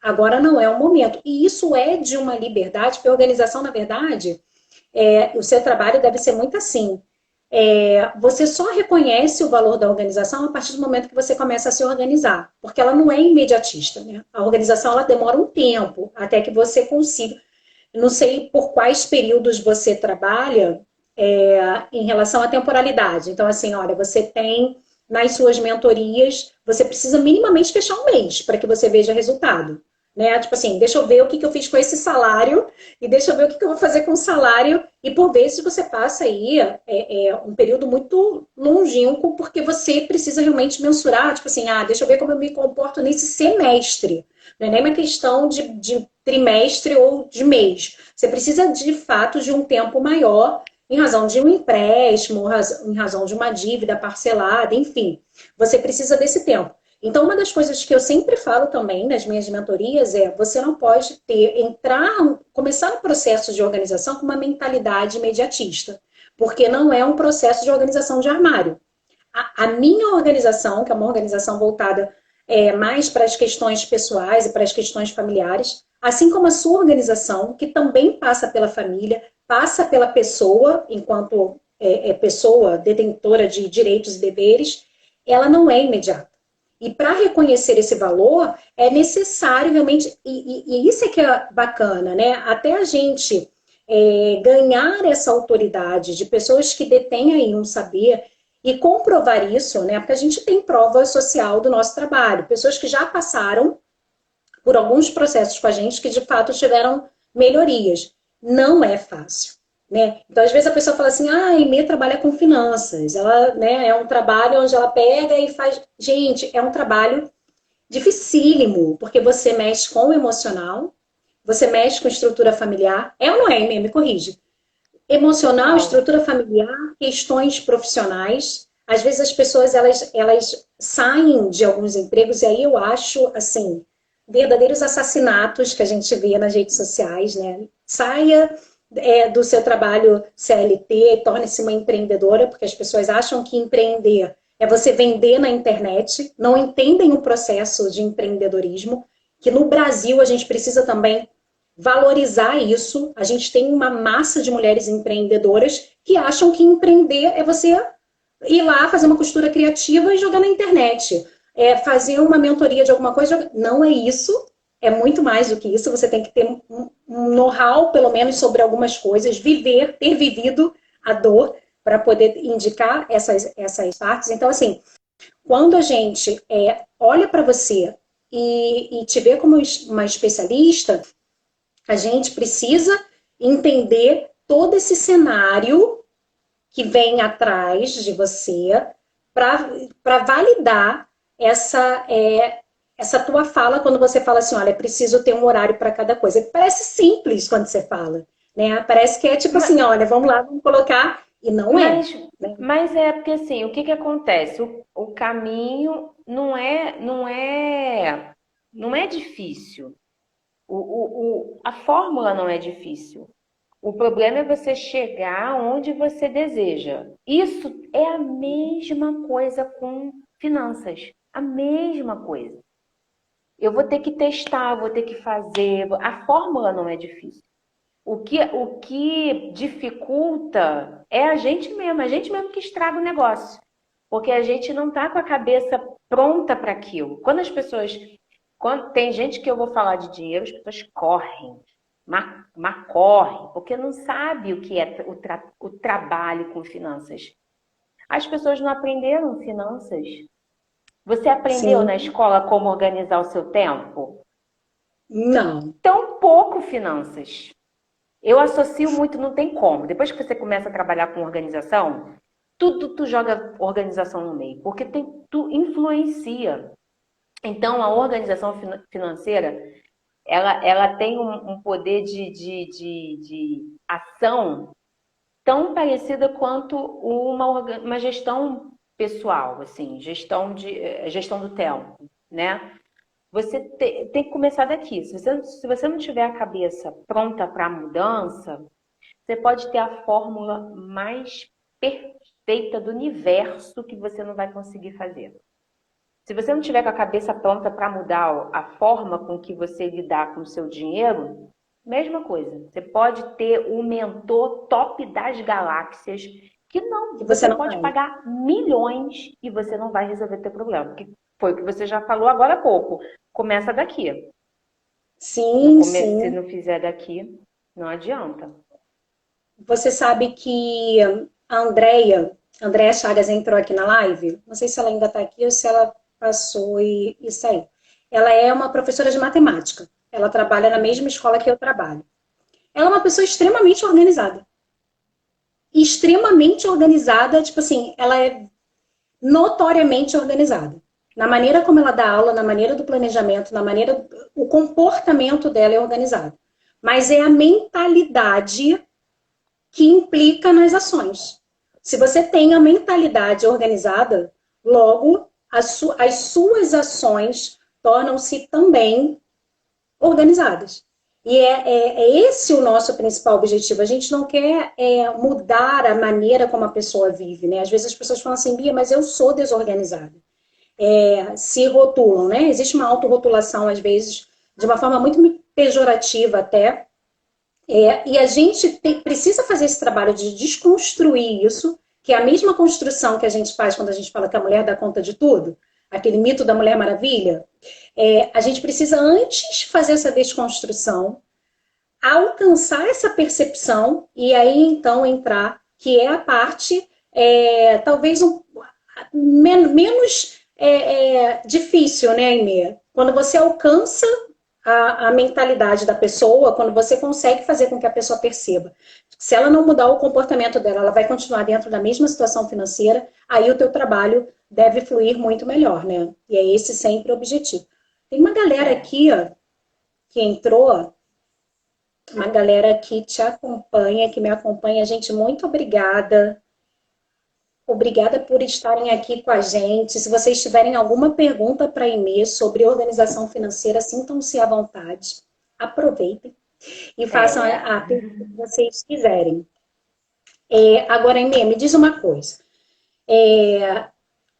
Agora não é o momento. E isso é de uma liberdade, porque a organização, na verdade, o seu trabalho deve ser muito assim. Você só reconhece o valor da organização a partir do momento que você começa a se organizar, porque ela não é imediatista, né? A organização ela demora um tempo até que você consiga. Não sei por quais períodos você trabalha em relação à temporalidade. Então, assim, olha, você tem nas suas mentorias, você precisa minimamente fechar um mês para que você veja resultado. Né? Tipo assim, deixa eu ver o que eu fiz com esse salário e deixa eu ver o que eu vou fazer com o salário. E por vezes você passa aí um período muito longínquo porque você precisa realmente mensurar, tipo assim, deixa eu ver como eu me comporto nesse semestre. Não é nem uma questão de trimestre ou de mês. Você precisa, de fato, de um tempo maior em razão de um empréstimo, em razão de uma dívida parcelada, enfim. Você precisa desse tempo. Então, uma das coisas que eu sempre falo também nas minhas mentorias você não pode começar no processo de organização com uma mentalidade imediatista, porque não é um processo de organização de armário. A minha organização, que é uma organização voltada mais para as questões pessoais e para as questões familiares, assim como a sua organização, que também passa pela família, passa pela pessoa, enquanto pessoa detentora de direitos e deveres, ela não é imediata. E para reconhecer esse valor, é necessário realmente, e isso é que é bacana, né? Até a gente ganhar essa autoridade de pessoas que detêm aí um saber e comprovar isso, né? Porque a gente tem prova social do nosso trabalho, pessoas que já passaram por alguns processos com a gente que de fato tiveram melhorias. Não é fácil. Né? Então, às vezes a pessoa fala assim, a Aimee trabalha com finanças, ela é um trabalho onde ela pega e faz... Gente, é um trabalho dificílimo, porque você mexe com o emocional, você mexe com estrutura familiar, ou não é, Aimee? Me corrige. Emocional, estrutura familiar, questões profissionais. Às vezes as pessoas, elas saem de alguns empregos, e aí eu acho, assim, verdadeiros assassinatos que a gente vê nas redes sociais, né? Saia do seu trabalho CLT, torne-se uma empreendedora, porque as pessoas acham que empreender é você vender na internet, não entendem o processo de empreendedorismo, que no Brasil a gente precisa também valorizar isso. A gente tem uma massa de mulheres empreendedoras que acham que empreender é você ir lá fazer uma costura criativa e jogar na internet. Fazer uma mentoria de alguma coisa. Não é isso. É muito mais do que isso. Você tem que ter um know-how, pelo menos, sobre algumas coisas. Ter vivido a dor para poder indicar essas partes. Então, assim, quando a gente olha para você e te vê como uma especialista, a gente precisa entender todo esse cenário que vem atrás de você para validar essa tua fala quando você fala assim, olha, é preciso ter um horário para cada coisa. Parece simples quando você fala, né? Parece que é tipo assim, olha, vamos lá, vamos colocar E não é. Mas, Né? mas é porque assim, o que que acontece? O caminho não é difícil. A fórmula não é difícil. O problema é você chegar onde você deseja. Isso é a mesma coisa com finanças. A mesma coisa. Eu vou ter que testar, vou ter que fazer. A fórmula não é difícil. O que dificulta é a gente mesmo que estraga o negócio. Porque a gente não está com a cabeça pronta para aquilo. Quando tem gente que eu vou falar de dinheiro, as pessoas correm, mas correm, porque não sabe o que é o trabalho com finanças. As pessoas não aprenderam finanças. Você aprendeu na Sim, escola como organizar o seu tempo? não. Tão pouco finanças. Eu associo muito, não tem como. Depois que você começa a trabalhar com organização, tudo tu joga organização no meio, porque tu influencia. Então, a organização financeira, ela tem um poder de ação tão parecida quanto uma gestão pessoal, assim, gestão do tempo, né? Você tem que começar daqui. Se você não tiver a cabeça pronta para a mudança, você pode ter a fórmula mais perfeita do universo que você não vai conseguir fazer. Se você não tiver com a cabeça pronta para mudar a forma com que você lidar com o seu dinheiro, mesma coisa. Você pode ter o mentor top das galáxias, que Que não, você você não pode vai. pagar milhões e você não vai resolver teu problema. Porque foi o que você já falou agora há pouco. Começa daqui. Sim, Se sim. não fizer daqui, não adianta. Você sabe que Andréia Chagas entrou aqui na live. Não sei se ela ainda está aqui ou se ela passou e saiu. Ela é uma professora de matemática. Ela trabalha na mesma escola que eu trabalho. Ela é uma pessoa extremamente organizada. Extremamente organizada, tipo assim, ela é notoriamente organizada. Na maneira como ela dá aula, na maneira do planejamento, na maneira. O comportamento dela é organizado. Mas é a mentalidade que implica nas ações. Se você tem a mentalidade organizada, logo as suas ações tornam-se também organizadas. E é esse o nosso principal objetivo. A gente não quer mudar a maneira como a pessoa vive, né? Às vezes as pessoas falam assim, Bia, mas eu sou desorganizada. Se rotulam, né? Existe uma autorrotulação, às vezes, de uma forma muito pejorativa até, e a gente precisa fazer esse trabalho de desconstruir isso, que é a mesma construção que a gente faz quando a gente fala que a mulher dá conta de tudo, aquele mito da Mulher Maravilha. A gente precisa antes fazer essa desconstrução, alcançar essa percepção e aí então entrar, que é a parte talvez menos difícil, né, Aimee? Quando você alcança a mentalidade da pessoa, quando você consegue fazer com que a pessoa perceba. Se ela não mudar o comportamento dela, ela vai continuar dentro da mesma situação financeira, aí o teu trabalho deve fluir muito melhor, né? E é esse sempre o objetivo. Tem uma galera É. aqui, ó, que entrou, uma galera que te acompanha, que me acompanha. Gente, muito obrigada. Obrigada por estarem aqui com a gente. Se vocês tiverem alguma pergunta para Inês sobre organização financeira, sintam-se à vontade. Aproveitem e façam É. a pergunta que vocês quiserem. Agora, Inês, me diz uma coisa.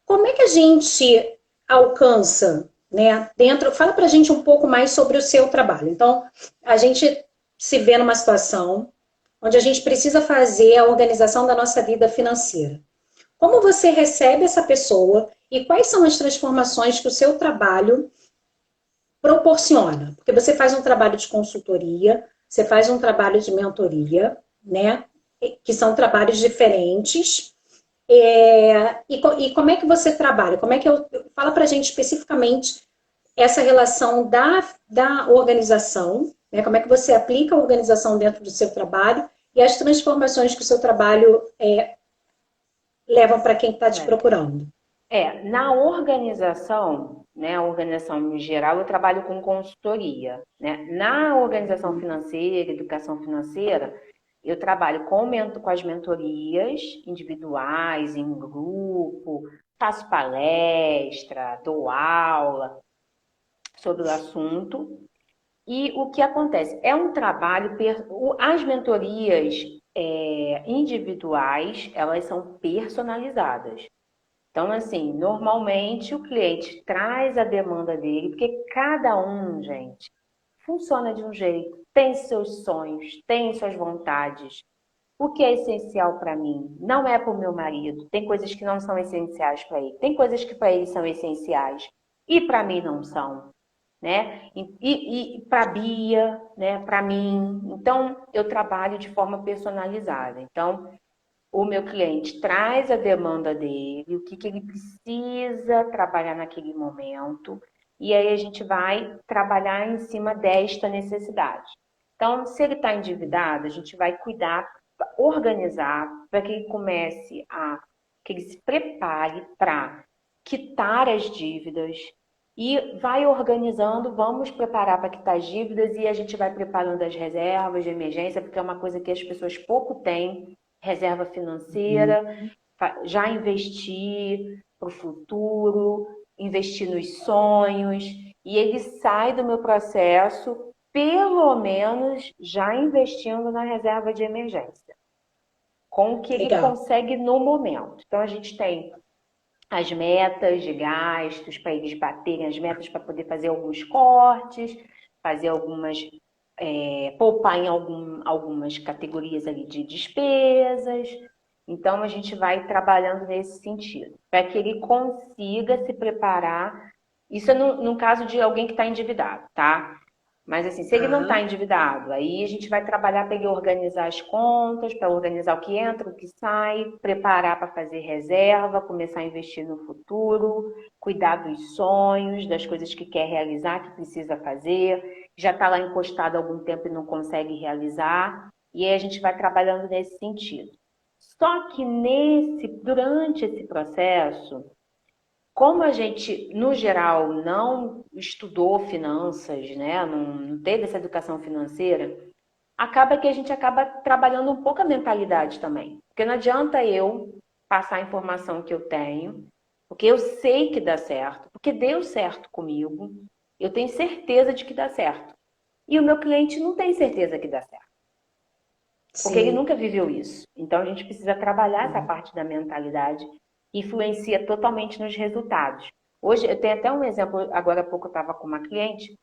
Como é que a gente alcança, né, dentro... Fala para a gente um pouco mais sobre o seu trabalho. Então, a gente se vê numa situação onde a gente precisa fazer a organização da nossa vida financeira. Como você recebe essa pessoa e quais são as transformações que o seu trabalho proporciona? Porque você faz um trabalho de consultoria, você faz um trabalho de mentoria, né? Que são trabalhos diferentes. E como é que você trabalha? Como é que fala para a gente especificamente essa relação da organização, né? Como é que você aplica a organização dentro do seu trabalho e as transformações que o seu trabalho levam para quem está te É. procurando? Na organização, né, a organização em geral, eu trabalho com consultoria, né? Na organização financeira, educação financeira, Eu trabalho com as mentorias individuais, em grupo, faço palestra, dou aula sobre o assunto. E o que acontece? É um trabalho, as mentorias individuais, elas são personalizadas. Então, assim, normalmente o cliente traz a demanda dele, porque cada um, gente, funciona de um jeito, tem seus sonhos, tem suas vontades. O que é essencial para mim não é para o meu marido. Tem coisas que não são essenciais para ele. Tem coisas que para ele são essenciais e para mim não são, né? E para a Bia, né? Para mim. Então, eu trabalho de forma personalizada. Então, o meu cliente traz a demanda dele, o que, que ele precisa trabalhar naquele momento, e aí a gente vai trabalhar em cima desta necessidade. Então, se ele está endividado, a gente vai cuidar, organizar, para que ele comece que ele se prepare para quitar as dívidas, e vai organizando, vamos preparar para quitar as dívidas e a gente vai preparando as reservas de emergência, porque é uma coisa que as pessoas pouco têm, reserva financeira, já investir para o futuro, investir nos sonhos, e ele sai do meu processo, pelo menos já investindo na reserva de emergência, com o que ele Legal. consegue no momento. Então, a gente tem as metas de gastos, para eles baterem as metas para poder fazer alguns cortes, fazer algumas, poupar em algumas categorias ali de despesas. Então, a gente vai trabalhando nesse sentido, para que ele consiga se preparar. Isso é no caso de alguém que está endividado, tá? Mas assim, se ele não está Tá. endividado, aí a gente vai trabalhar para ele organizar as contas, para organizar o que entra, o que sai, preparar para fazer reserva, começar a investir no futuro, cuidar dos sonhos, das coisas que quer realizar, que precisa fazer, já está lá encostado há algum tempo e não consegue realizar, e aí a gente vai trabalhando nesse sentido. Só que durante esse processo, como a gente, no geral, não estudou finanças, né? Não teve essa educação financeira, acaba que a gente acaba trabalhando um pouco a mentalidade também. Porque não adianta eu passar a informação que eu tenho, porque eu sei que dá certo, porque deu certo comigo, eu tenho certeza de que dá certo. E o meu cliente não tem certeza que dá certo, porque ele Sim. nunca viveu isso. Então a gente precisa trabalhar essa parte da mentalidade, que influencia totalmente nos resultados. Hoje, eu tenho até um exemplo, agora há pouco eu estava com uma cliente,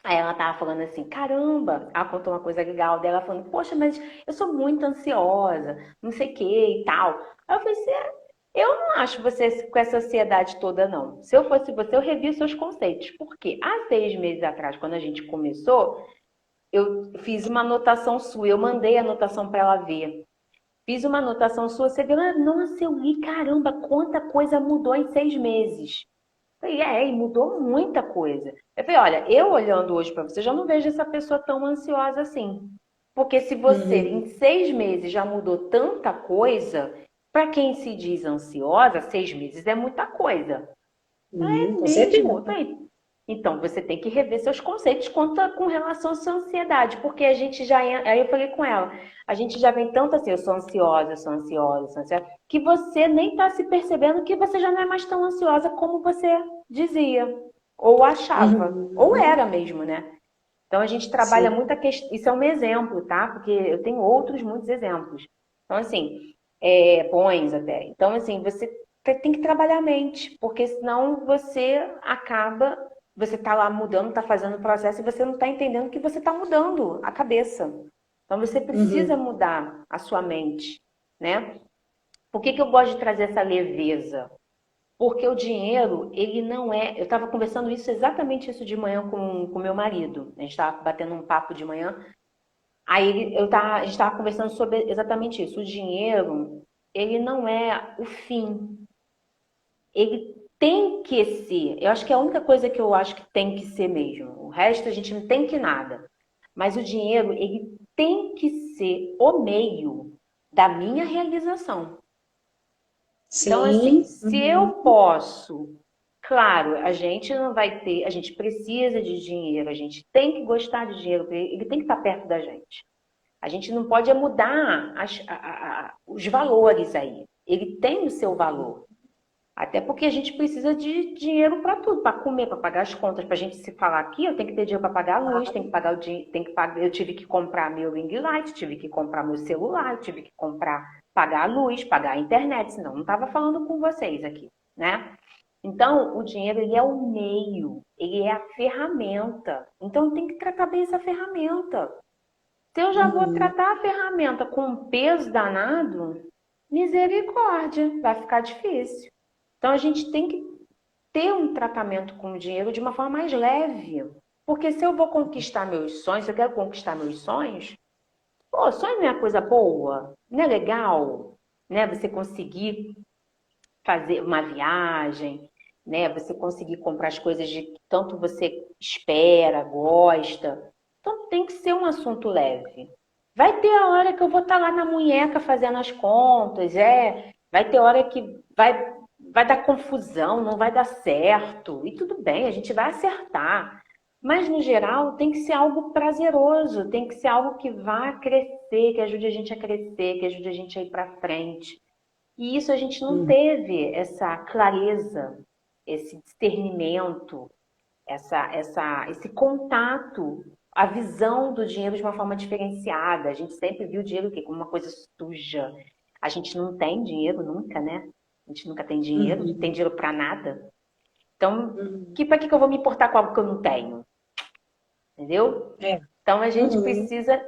aí ela estava falando assim, caramba, ela contou uma coisa legal dela, falando, poxa, mas eu sou muito ansiosa, não sei o que e tal. Aí eu falei assim, eu não acho você com essa ansiedade toda, não. Se eu fosse você, eu revia os seus conceitos. Por quê? Há 6 meses atrás, quando a gente começou, eu fiz uma anotação sua, eu mandei a anotação para ela ver. Fiz uma anotação sua, você viu, nossa, eu li, caramba, quanta coisa mudou em 6 meses. Eu falei, e mudou muita coisa. Eu falei, olha, eu olhando hoje para você, já não vejo essa pessoa tão ansiosa assim. Porque se você Uhum. em 6 meses já mudou tanta coisa, para quem se diz ansiosa, 6 meses é muita coisa. É Com mesmo? Eu certeza. falei, então você tem que rever seus conceitos com relação à sua ansiedade, porque a gente já. Aí eu falei com ela, a gente já vem tanto assim, eu sou ansiosa, eu sou ansiosa, eu sou ansiosa, que você nem está se percebendo que você já não é mais tão ansiosa como você dizia, ou achava, ou Uhum. era mesmo, né? Então a gente trabalha Sim. muito a questão. Isso é um exemplo, tá? Porque eu tenho outros muitos exemplos. Então, assim, bons até. Então, assim, você tem que trabalhar a mente, porque senão você acaba. Você está lá mudando, está fazendo o processo e você não está entendendo que você está mudando a cabeça. Então você precisa Uhum. mudar a sua mente, né? Por que que eu gosto de trazer essa leveza? Porque o dinheiro, ele não é. Eu estava conversando exatamente isso de manhã com meu marido. A gente estava batendo um papo de manhã. Aí a gente estava conversando sobre exatamente isso. O dinheiro, ele não é o fim. Ele tem que ser. Eu acho que é a única coisa que eu acho que tem que ser mesmo. O resto a gente não tem que nada. Mas o dinheiro, ele tem que ser o meio da minha realização. Então, assim, Sim. se Uhum. eu posso, claro, a gente não vai ter, a gente precisa de dinheiro, a gente tem que gostar de dinheiro, porque ele tem que estar perto da gente. A gente não pode mudar os valores aí. Ele tem o seu valor. Até porque a gente precisa de dinheiro para tudo, para comer, para pagar as contas. Para a gente se falar aqui, eu tenho que ter dinheiro para pagar a luz, tenho que pagar o dinheiro, eu tive que comprar meu ring light, tive que comprar meu celular, eu tive que pagar a luz, pagar a internet, senão não estava falando com vocês aqui, né? Então, o dinheiro, ele é o meio, ele é a ferramenta. Então, tem que tratar bem essa ferramenta. Se eu já vou Uhum. tratar a ferramenta com um peso danado, misericórdia, vai ficar difícil. Então, a gente tem que ter um tratamento com o dinheiro de uma forma mais leve. Porque se eu vou conquistar meus sonhos, se eu quero conquistar meus sonhos, pô, sonho não é coisa boa, não é legal, né? Você conseguir fazer uma viagem, né? Você conseguir comprar as coisas de que tanto você espera, gosta. Então tem que ser um assunto leve. Vai ter a hora que eu vou estar lá na munheca fazendo as contas, vai ter hora que vai dar confusão, não vai dar certo. E tudo bem, a gente vai acertar. Mas, no geral, tem que ser algo prazeroso, tem que ser algo que vá crescer, que ajude a gente a crescer, que ajude a gente a ir para frente. E isso a gente não Uhum. teve essa clareza, esse discernimento, esse contato, a visão do dinheiro de uma forma diferenciada. A gente sempre viu o dinheiro como uma coisa suja. A gente não tem dinheiro nunca, né? A gente nunca tem dinheiro, não tem Uhum. dinheiro para nada. Então, Uhum. para que eu vou me importar com algo que eu não tenho? Entendeu? É. Então a gente Uhum. precisa,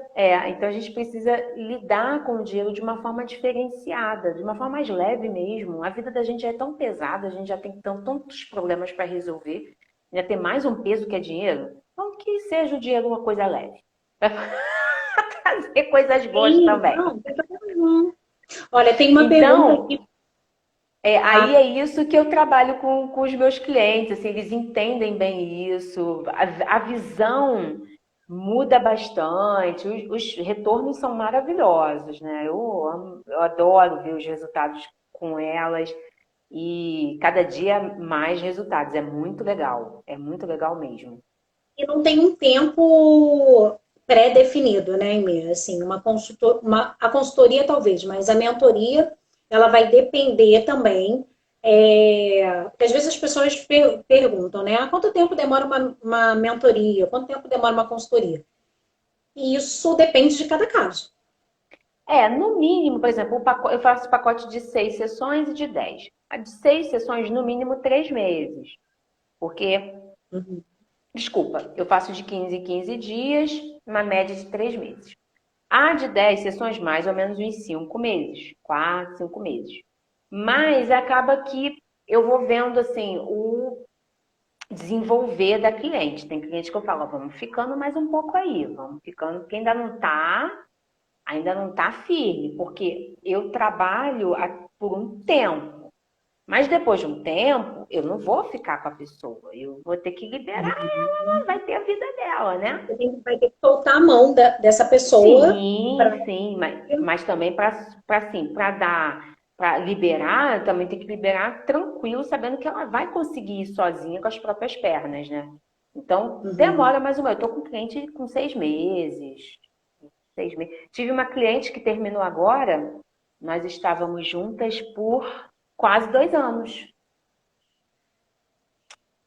então a gente precisa lidar com o dinheiro de uma forma diferenciada, de uma forma mais leve mesmo. A vida da gente já é tão pesada, a gente já tem tantos problemas para resolver, já tem mais um peso que é dinheiro. Então que seja o dinheiro uma coisa leve, para trazer coisas boas Sim, também. não, não tem problema não. Olha, tem uma pergunta Então, aqui. aí é isso que eu trabalho com os meus clientes, assim, eles entendem bem isso, a visão muda bastante, os retornos são maravilhosos, né? Eu adoro ver os resultados com elas e cada dia mais resultados, é muito legal mesmo. E não tem um tempo pré-definido, né, Emir? Assim, a consultoria talvez, mas a mentoria, ela vai depender também, porque às vezes as pessoas perguntam, né, quanto tempo demora uma mentoria, quanto tempo demora uma consultoria? E isso depende de cada caso. No mínimo, por exemplo, eu faço pacote de 6 sessões e de 10. A de 6 sessões, no mínimo, 3 meses. Porque Uhum. Desculpa, eu faço de 15 em 15 dias, uma média de 3 meses. A de 10 sessões, mais ou menos uns 5 meses, 4, 5 meses. Mas acaba que eu vou vendo assim o desenvolver da cliente. Tem cliente que eu falo, vamos ficando mais um pouco aí, vamos ficando, porque ainda não tá firme, porque eu trabalho por um tempo. Mas depois de um tempo, eu não vou ficar com a pessoa, eu vou ter que liberar, vai ter a vida dela, né? Vai ter que soltar a mão dessa pessoa para. Sim, sim, mas também para dar, para liberar, também tem que liberar tranquilo, sabendo que ela vai conseguir ir sozinha com as próprias pernas, né? Então, Uhum. demora mais uma. Eu estou com cliente com 6 meses, 6 meses. Tive uma cliente que terminou agora, nós estávamos juntas por quase 2 anos,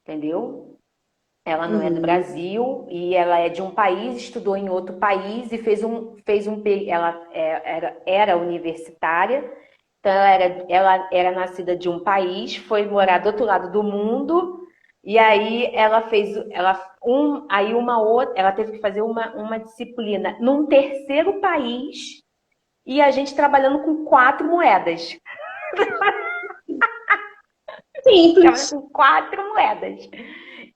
entendeu? Ela não é do Uhum. Brasil e ela é de um país, estudou em outro país e ela era universitária, então ela era nascida de um país, foi morar do outro lado do mundo e aí ela teve que fazer uma disciplina num terceiro país e a gente trabalhando com 4 moedas, trabalhando Simples. com 4 moedas.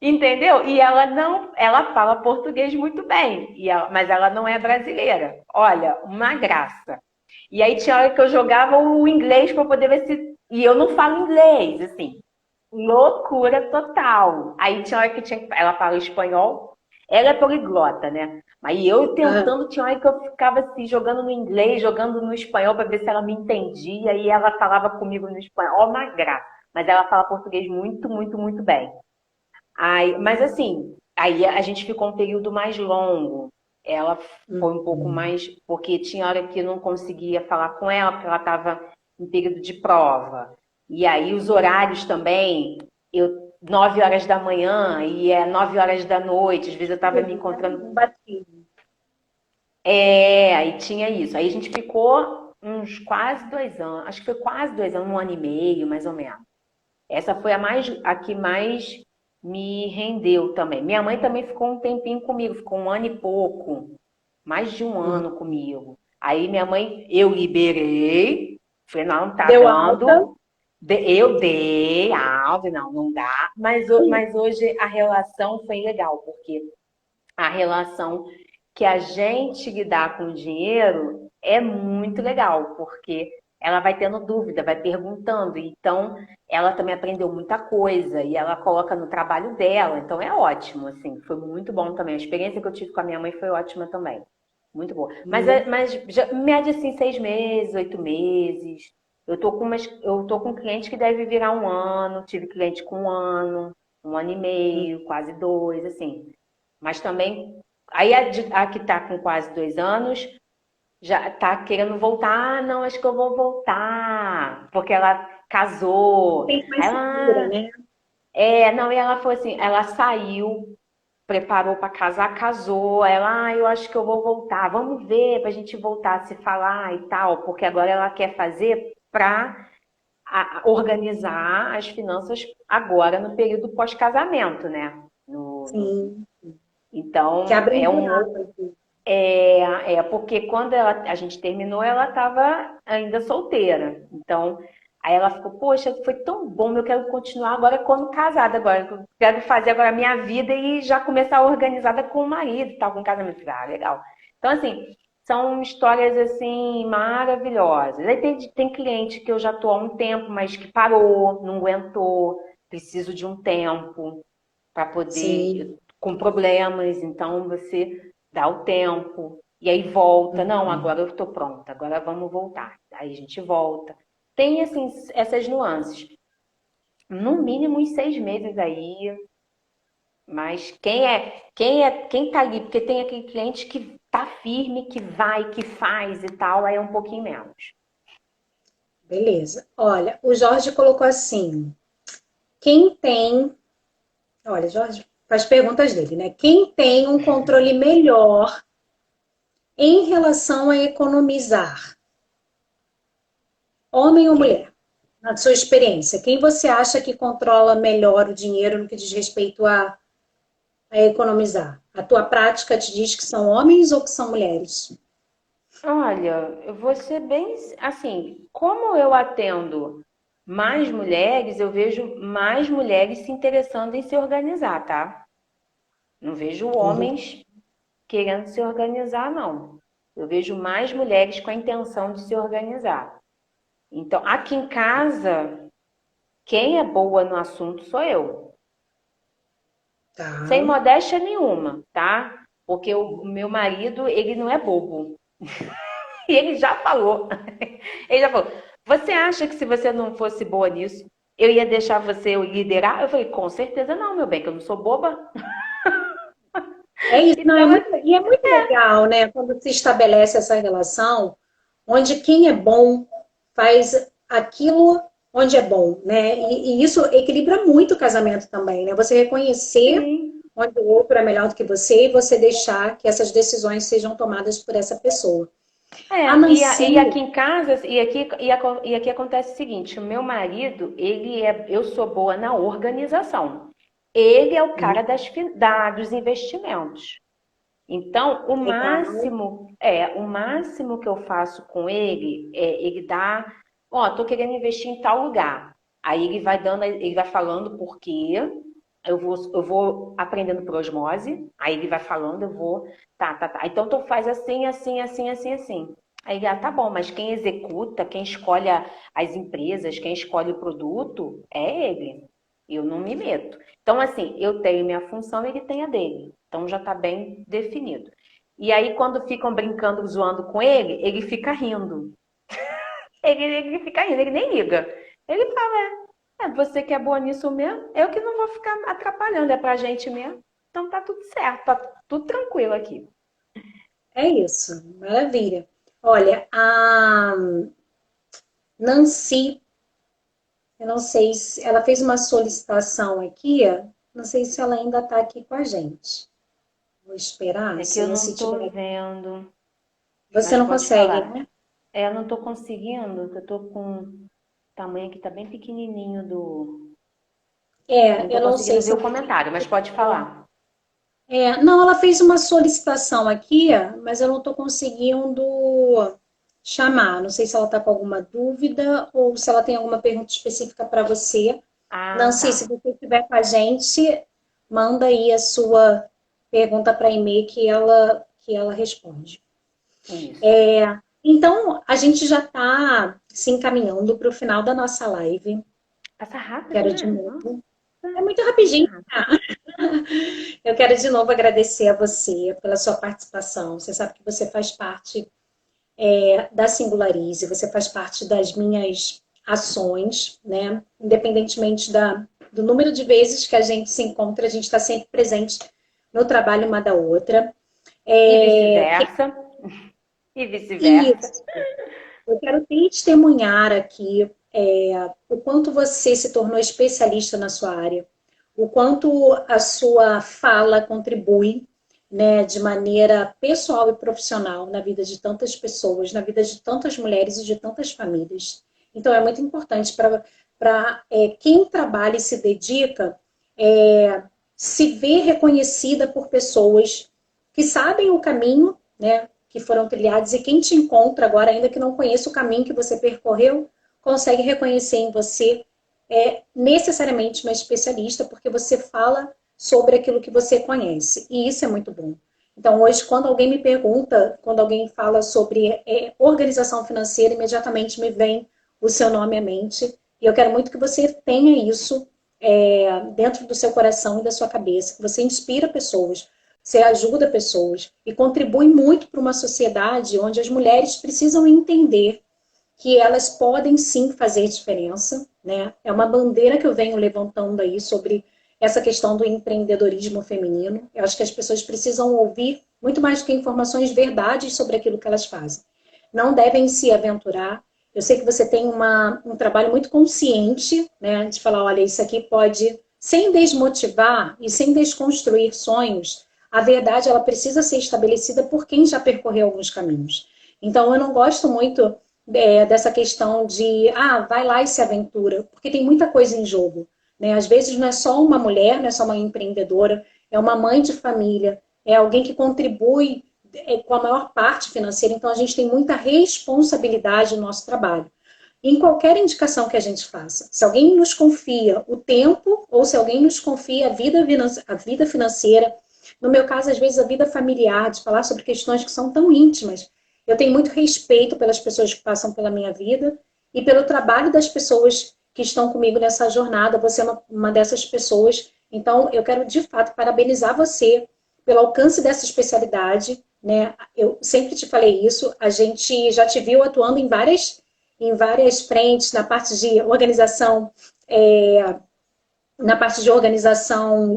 Entendeu? E ela fala português muito bem, mas ela não é brasileira. Olha, uma graça. E aí tinha hora que eu jogava o inglês para poder ver se. E eu não falo inglês, assim. Loucura total. Aí tinha hora que ela fala espanhol, ela é poliglota, né? Mas eu Aham. tentando, tinha hora que eu ficava assim, jogando no inglês, jogando no espanhol para ver se ela me entendia, e ela falava comigo no espanhol, uma graça. Mas ela fala português muito, muito, muito bem. Mas assim, aí a gente ficou um período mais longo. ela foi um pouco Uhum. mais, porque tinha hora que eu não conseguia falar com ela, porque ela estava em período de prova. E aí os horários também, 9 horas da manhã e 9 horas da noite, às vezes eu estava me encontrando. Não bati. Aí tinha isso. Aí a gente ficou uns quase 2 anos, acho que foi quase 2 anos, 1 ano e meio, mais ou menos. Essa foi a que mais me rendeu também. Minha mãe também ficou um tempinho comigo, ficou 1 ano e pouco, mais de um Uhum. ano comigo. Aí minha mãe, eu liberei, falei, não, tá Deu alta. dando. Eu dei alta, não, não dá. Mas hoje a relação foi legal, porque a relação que a gente lidar com o dinheiro é muito legal, porque ela vai tendo dúvida, vai perguntando. Então, ela também aprendeu muita coisa e ela coloca no trabalho dela. Então, é ótimo, assim. Foi muito bom também. A experiência que eu tive com a minha mãe foi ótima também. Muito boa. Mas, Muito. mas já, média assim, 6 meses, 8 meses. Eu tô com cliente que deve virar 1 ano. Tive cliente com 1 ano, 1 ano e meio, quase 2, assim. Mas também, aí a que está com quase 2 anos já está querendo voltar. Ah, não, acho que eu vou voltar, porque ela casou. Tem mais Aí segura, ela, né? não, e ela foi assim, ela saiu, preparou para casar, casou. Aí ela, eu acho que eu vou voltar. Vamos ver para a gente voltar a se falar e tal, porque agora ela quer fazer para organizar as finanças agora no período pós-casamento, né? Sim. Que Então, abre um buraco aqui. porque quando a gente terminou, ela estava ainda solteira. Então, aí ela ficou, poxa, foi tão bom, eu quero continuar agora quando casada, agora eu quero fazer agora a minha vida e já começar organizada com o marido, e tal, com o casamento. Ah, legal. Então, assim, são histórias assim maravilhosas. Aí tem cliente que eu já estou há um tempo, mas que parou, não aguentou, preciso de um tempo para poder, Sim. com problemas, então você dá o tempo, e aí volta, não, Uhum. agora eu estou pronta, agora vamos voltar. Aí a gente volta. Tem, assim, essas nuances. No mínimo uns 6 meses aí, mas quem tá ali, porque tem aquele cliente que tá firme, que vai, que faz e tal, aí é um pouquinho menos. Beleza. Olha, o Jorge colocou assim: quem tem. Olha, Jorge faz perguntas dele, né? Quem tem um controle melhor em relação a economizar? Homem ou Quem? mulher? Na sua experiência, quem você acha que controla melhor o dinheiro no que diz respeito a economizar? A tua prática te diz que são homens ou que são mulheres? Olha, eu vou ser bem assim, como eu atendo mais mulheres, eu vejo mais mulheres se interessando em se organizar, tá? Não vejo Uhum. homens querendo se organizar, não. Eu vejo mais mulheres com a intenção de se organizar. Então, aqui em casa, quem é boa no assunto sou eu. Sem Tá. modéstia nenhuma, tá? Porque o meu marido, ele não é bobo. E ele já falou. Ele já falou: você acha que se você não fosse boa nisso, eu ia deixar você liderar? Eu falei: com certeza não, meu bem, que eu não sou boba. É isso, não, Então, e é muito legal, né, quando se estabelece essa relação, onde quem é bom faz aquilo onde é bom, né? E isso equilibra muito o casamento também, né? Você reconhecer sim. onde o outro é melhor do que você e você deixar que essas decisões sejam tomadas por essa pessoa. A E Nancy, aqui em casa, e aqui acontece o seguinte: o meu marido, eu sou boa na organização. Ele é o cara dos investimentos. Então, legal. o máximo que eu faço com ele é ele dá, ó, tô querendo investir em tal lugar. Aí ele vai falando por quê. Eu vou aprendendo por osmose. Aí ele vai falando, eu vou, tá, tá, tá. Então tu faz assim, assim, assim, assim, assim. Aí ele, tá bom, mas quem executa, quem escolhe as empresas, quem escolhe o produto, é ele. Eu não me meto. Então, assim, eu tenho minha função e ele tem a dele. Então já está bem definido. E aí, quando ficam brincando, zoando com ele fica rindo. Ele fica rindo, ele nem liga. Ele fala: você que é boa nisso mesmo, eu que não vou ficar atrapalhando, é pra gente mesmo. Então tá tudo certo, tá tudo tranquilo aqui. É isso, maravilha. Olha, a Nancy, eu não sei se ela fez uma solicitação aqui, não sei se ela ainda está aqui com a gente. Vou esperar, É que eu se não tô tiver. vendo, Você mas não pode consegue, falar. né? É, eu não tô conseguindo, eu tô com o tamanho aqui, tá bem pequenininho não É, tô eu não sei conseguindo ver se o comentário, mas pode falar. não, ela fez uma solicitação aqui, mas eu não estou conseguindo chamar. Não sei se ela está com alguma dúvida ou se ela tem alguma pergunta específica para você. Ah, Nancy, se tá. você estiver com a gente, manda aí a sua pergunta para e-mail que ela responde. Isso. Então, a gente já está se encaminhando para o final da nossa live. Passa rápido, Quero de né? Nossa, novo. É muito muito rapidinho. rápido. Eu quero de novo agradecer a você pela sua participação. Você sabe que você faz parte da Singularize, você faz parte das minhas ações, né? Independentemente do número de vezes que a gente se encontra, a gente está sempre presente no trabalho uma da outra. E É, vice-versa. E vice-versa. isso. Eu quero testemunhar aqui o quanto você se tornou especialista na sua área, o quanto a sua fala contribui, né, de maneira pessoal e profissional na vida de tantas pessoas, na vida de tantas mulheres e de tantas famílias. Então, é muito importante para quem trabalha e se dedica se ver reconhecida por pessoas que sabem o caminho, né, que foram trilhados e quem te encontra agora, ainda que não conheça o caminho que você percorreu, consegue reconhecer em você necessariamente uma especialista, porque você fala sobre aquilo que você conhece. E isso é muito bom. Então, hoje, quando alguém me pergunta, quando alguém fala sobre organização financeira, imediatamente me vem o seu nome à mente. E eu quero muito que você tenha isso dentro do seu coração e da sua cabeça, que você inspira pessoas, você ajuda pessoas e contribui muito para uma sociedade onde as mulheres precisam entender que elas podem sim fazer diferença, né? É uma bandeira que eu venho levantando aí sobre essa questão do empreendedorismo feminino. Eu acho que as pessoas precisam ouvir muito mais do que informações verdades sobre aquilo que elas fazem. Não devem se aventurar. Eu sei que você tem um trabalho muito consciente, né, de falar, olha, isso aqui pode, sem desmotivar e sem desconstruir sonhos, a verdade ela precisa ser estabelecida por quem já percorreu alguns caminhos. Então, eu não gosto muito dessa questão de, vai lá e se aventura, porque tem muita coisa em jogo. Né? Às vezes não é só uma mulher, não é só uma empreendedora, é uma mãe de família, é alguém que contribui com a maior parte financeira, então a gente tem muita responsabilidade no nosso trabalho. Em qualquer indicação que a gente faça, se alguém nos confia o tempo ou se alguém nos confia a vida financeira, no meu caso, às vezes, a vida familiar, de falar sobre questões que são tão íntimas, eu tenho muito respeito pelas pessoas que passam pela minha vida e pelo trabalho das pessoas que estão comigo nessa jornada. Você é uma dessas pessoas. Então, eu quero, de fato, parabenizar você pelo alcance dessa especialidade. Né? Eu sempre te falei isso. A gente já te viu atuando em várias frentes, na parte de organização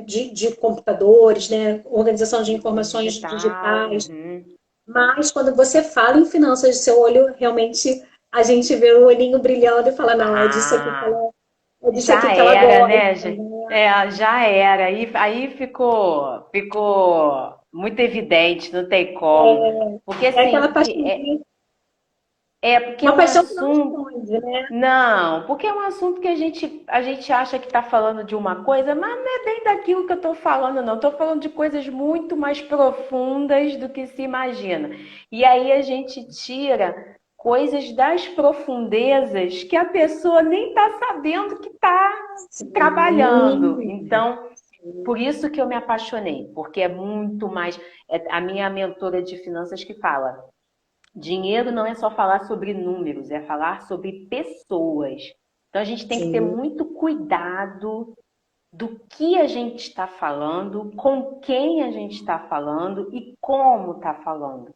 de computadores, né? Organização de informações Digital. digitais, Uhum. mas quando você fala em finanças, seu olho realmente a gente vê o olhinho brilhando e fala, não, Ah, é disso aqui já que ela era, gosta. né, gente? É, já era. Aí ficou muito evidente, não tem como. Porque É aquela assim, paixãozinha, porque é uma um paixão que não assunto. esconde, né? Não, porque é um assunto que a gente acha que está falando de uma coisa, mas não é bem daquilo que eu estou falando, não. Estou falando de coisas muito mais profundas do que se imagina. E aí a gente tira coisas das profundezas que a pessoa nem está sabendo que está trabalhando. Sim, Então, por isso que eu me apaixonei, porque é muito mais. É a minha mentora de finanças que fala. Dinheiro não é só falar sobre números, é falar sobre pessoas. Então a gente tem que ter sim. muito cuidado do que a gente está falando, com quem a gente está falando e como está falando.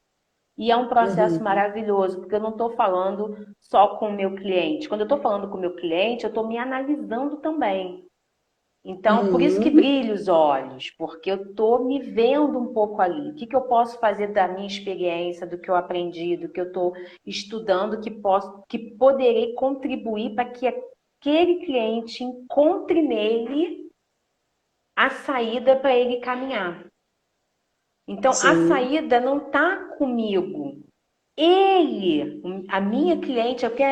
E é um processo Uhum. maravilhoso, porque eu não estou falando só com o meu cliente. Quando eu estou falando com o meu cliente, eu estou me analisando também. Então, por isso que brilha os olhos, porque eu estou me vendo um pouco ali. O que que eu posso fazer da minha experiência, do que eu aprendi, do que eu estou estudando, que poderei contribuir para que aquele cliente encontre nele a saída para ele caminhar. Então, a Sim. saída não está comigo. Ele, a minha cliente, porque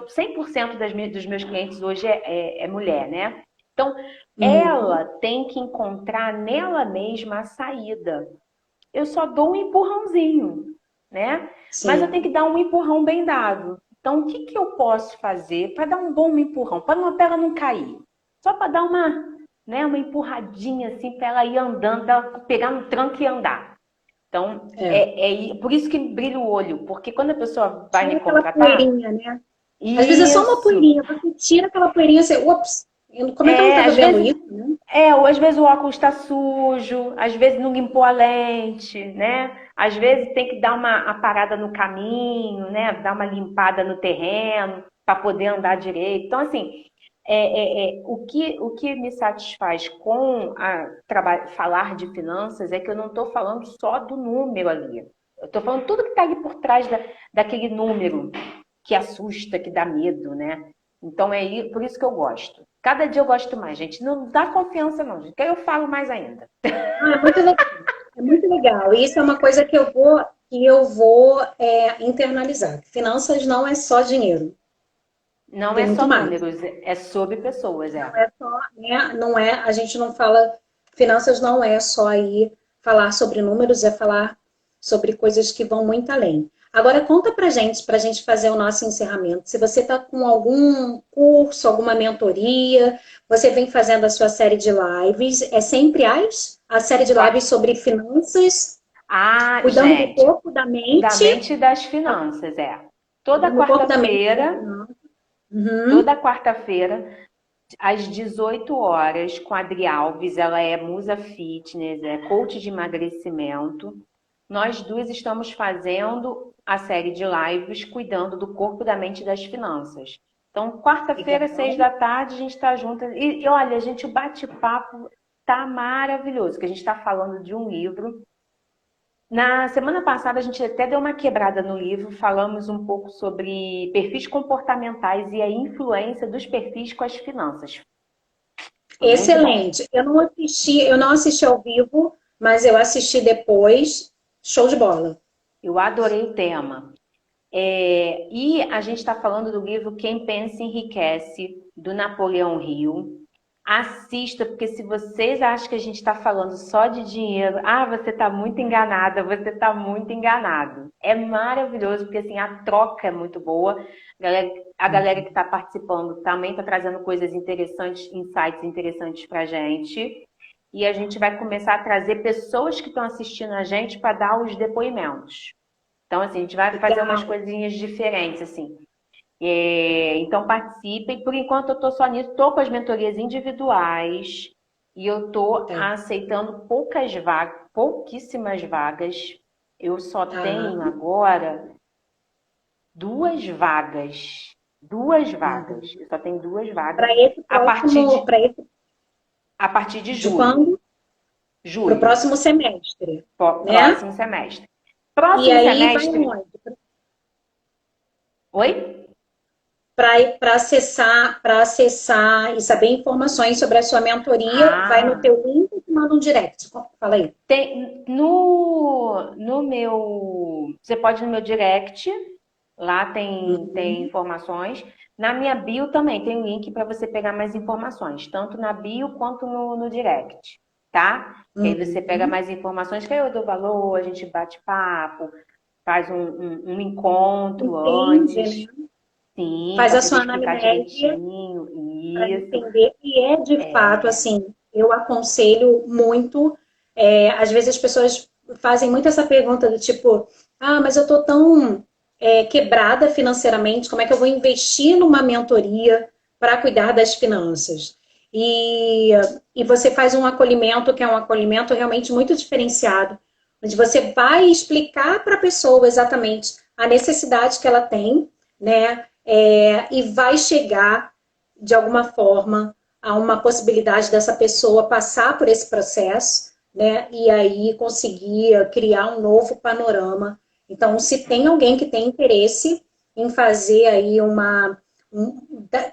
100% dos meus clientes hoje é mulher, né? Então, ela tem que encontrar nela mesma a saída. Eu só dou um empurrãozinho, né? Mas eu tenho Sim. que dar um empurrão bem dado. Então, o que que eu posso fazer para dar um bom empurrão, para ela não cair? Só para dar uma empurradinha assim, para ela ir andando, para ela pegar no tranco e andar. Então, É. por isso que brilha o olho, porque quando a pessoa vai me Tira aquela contratar, poeirinha, né? Às vezes é só uma isso, poeirinha, você tira aquela poeirinha e você, ups, como é que eu não estava às vendo vezes, isso, né? ou às vezes o óculos está sujo, às vezes não limpou a lente, né? Às vezes tem que dar uma parada no caminho, né? Dar uma limpada no terreno para poder andar direito. Então, assim, o que me satisfaz com falar de finanças é que eu não estou falando só do número ali. Eu estou falando tudo que está ali por trás daquele número que assusta, que dá medo, né? Então por isso que eu gosto. Cada dia eu gosto mais, gente. Não dá confiança, não, gente. Que aí eu falo mais ainda. Ah, é muito legal. É muito legal. E isso é uma coisa que eu vou internalizar. Finanças não é só dinheiro, Não tem é muito só mais. números, é sobre pessoas, Não é só, né? Não é, a gente não fala, finanças não é só aí falar sobre números, é falar sobre coisas que vão muito além. Agora conta pra gente fazer o nosso encerramento. Se você está com algum curso, alguma mentoria, você vem fazendo a sua série de lives, é sempre a série de lives sobre finanças, Ah, cuidando do gente, corpo, da da mente, mente e das finanças, Toda cuidando do corpo, da mente, e das quarta-feira, finanças. Uhum. toda quarta-feira, às 18 horas, com a Adri Alves, ela é musa fitness, é coach de emagrecimento. Nós duas estamos fazendo a série de lives cuidando do corpo, da mente e das finanças. Então, quarta-feira, Legal. 6 da tarde, a gente está junto. E olha, gente, o bate-papo tá maravilhoso, que a gente está falando de um livro. Na semana passada, a gente até deu uma quebrada no livro, falamos um pouco sobre perfis comportamentais e a influência dos perfis com as finanças. Foi muito bom. Excelente. Eu não assisti ao vivo, mas eu assisti depois. Show de bola. Eu adorei o tema. E a gente está falando do livro Quem Pensa Enriquece, do Napoleão Hill. Assista, porque se vocês acham que a gente está falando só de dinheiro, você está muito enganada, você está muito enganado. É maravilhoso, porque assim, a troca é muito boa. A galera que está participando também está trazendo coisas interessantes, insights interessantes para a gente. E a gente vai começar a trazer pessoas que estão assistindo a gente para dar os depoimentos. Então, assim, a gente vai fazer umas Legal. coisinhas diferentes, assim. Então, participem. Por enquanto, eu estou só nisso. Estou com as mentorias individuais e eu estou Tá. aceitando pouquíssimas vagas. Eu só Tá. tenho agora 2 vagas. 2 vagas. Uhum. Eu só tenho 2 vagas Para esse a partir próximo, de, para esse a partir de de julho. quando? Para o Julho, próximo semestre, né? próximo semestre. E Próximo aí vai semestre. onde? Oi? Para acessar e saber informações sobre a sua mentoria, vai no Ah. teu link e te manda um direct. Fala aí. Tem, no meu. Você pode ir no meu direct, lá tem Uhum. informações. Na minha bio também tem um link para você pegar mais informações, tanto na bio quanto no direct, tá? Que aí você pega Uhum. mais informações, que aí eu dou valor, a gente bate papo, faz um encontro Entende, antes, né? sim, Faz para a poder sua explicar anamnese direitinho, para isso. entender. E é de fato assim, eu aconselho muito. Às vezes as pessoas fazem muito essa pergunta do tipo, mas eu tô tão quebrada financeiramente, como é que eu vou investir numa mentoria para cuidar das finanças? E, e você faz um acolhimento que é um acolhimento realmente muito diferenciado, onde você vai explicar para a pessoa exatamente a necessidade que ela tem, né? E vai chegar de alguma forma há uma possibilidade dessa pessoa passar por esse processo, né? E aí conseguir criar um novo panorama. Então, se tem alguém que tem interesse em fazer aí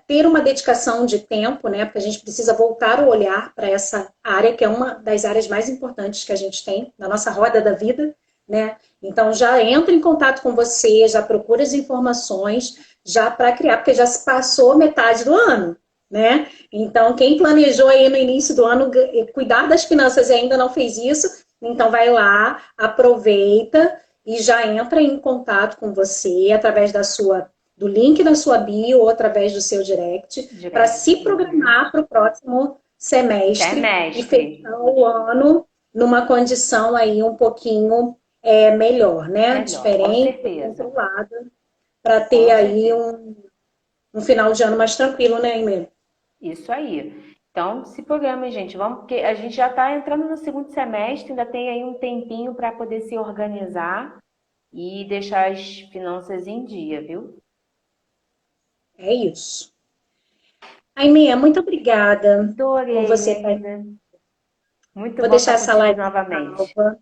ter uma dedicação de tempo, né? Porque a gente precisa voltar o olhar para essa área, que é uma das áreas mais importantes que a gente tem na nossa roda da vida, né? Então já entra em contato com você, já procura as informações, já para criar, porque já se passou metade do ano, né? Então, quem planejou aí no início do ano cuidar das finanças e ainda não fez isso, então vai lá, aproveita e já entra em contato com você através do link da sua bio ou através do seu direct, para se programar para o próximo semestre e fechar o ano numa condição aí um pouquinho melhor, né? Diferente, controlada, para ter aí um final de ano mais tranquilo, né, Aimee? Isso aí. Então, se programa, gente. Vamos, porque a gente já está entrando no segundo semestre, ainda tem aí um tempinho para poder se organizar e deixar as finanças em dia, viu? É isso. Aimee, muito obrigada por Adorei, você estar aqui. linda. Muito Vou bom deixar estar essa contigo live novamente. salva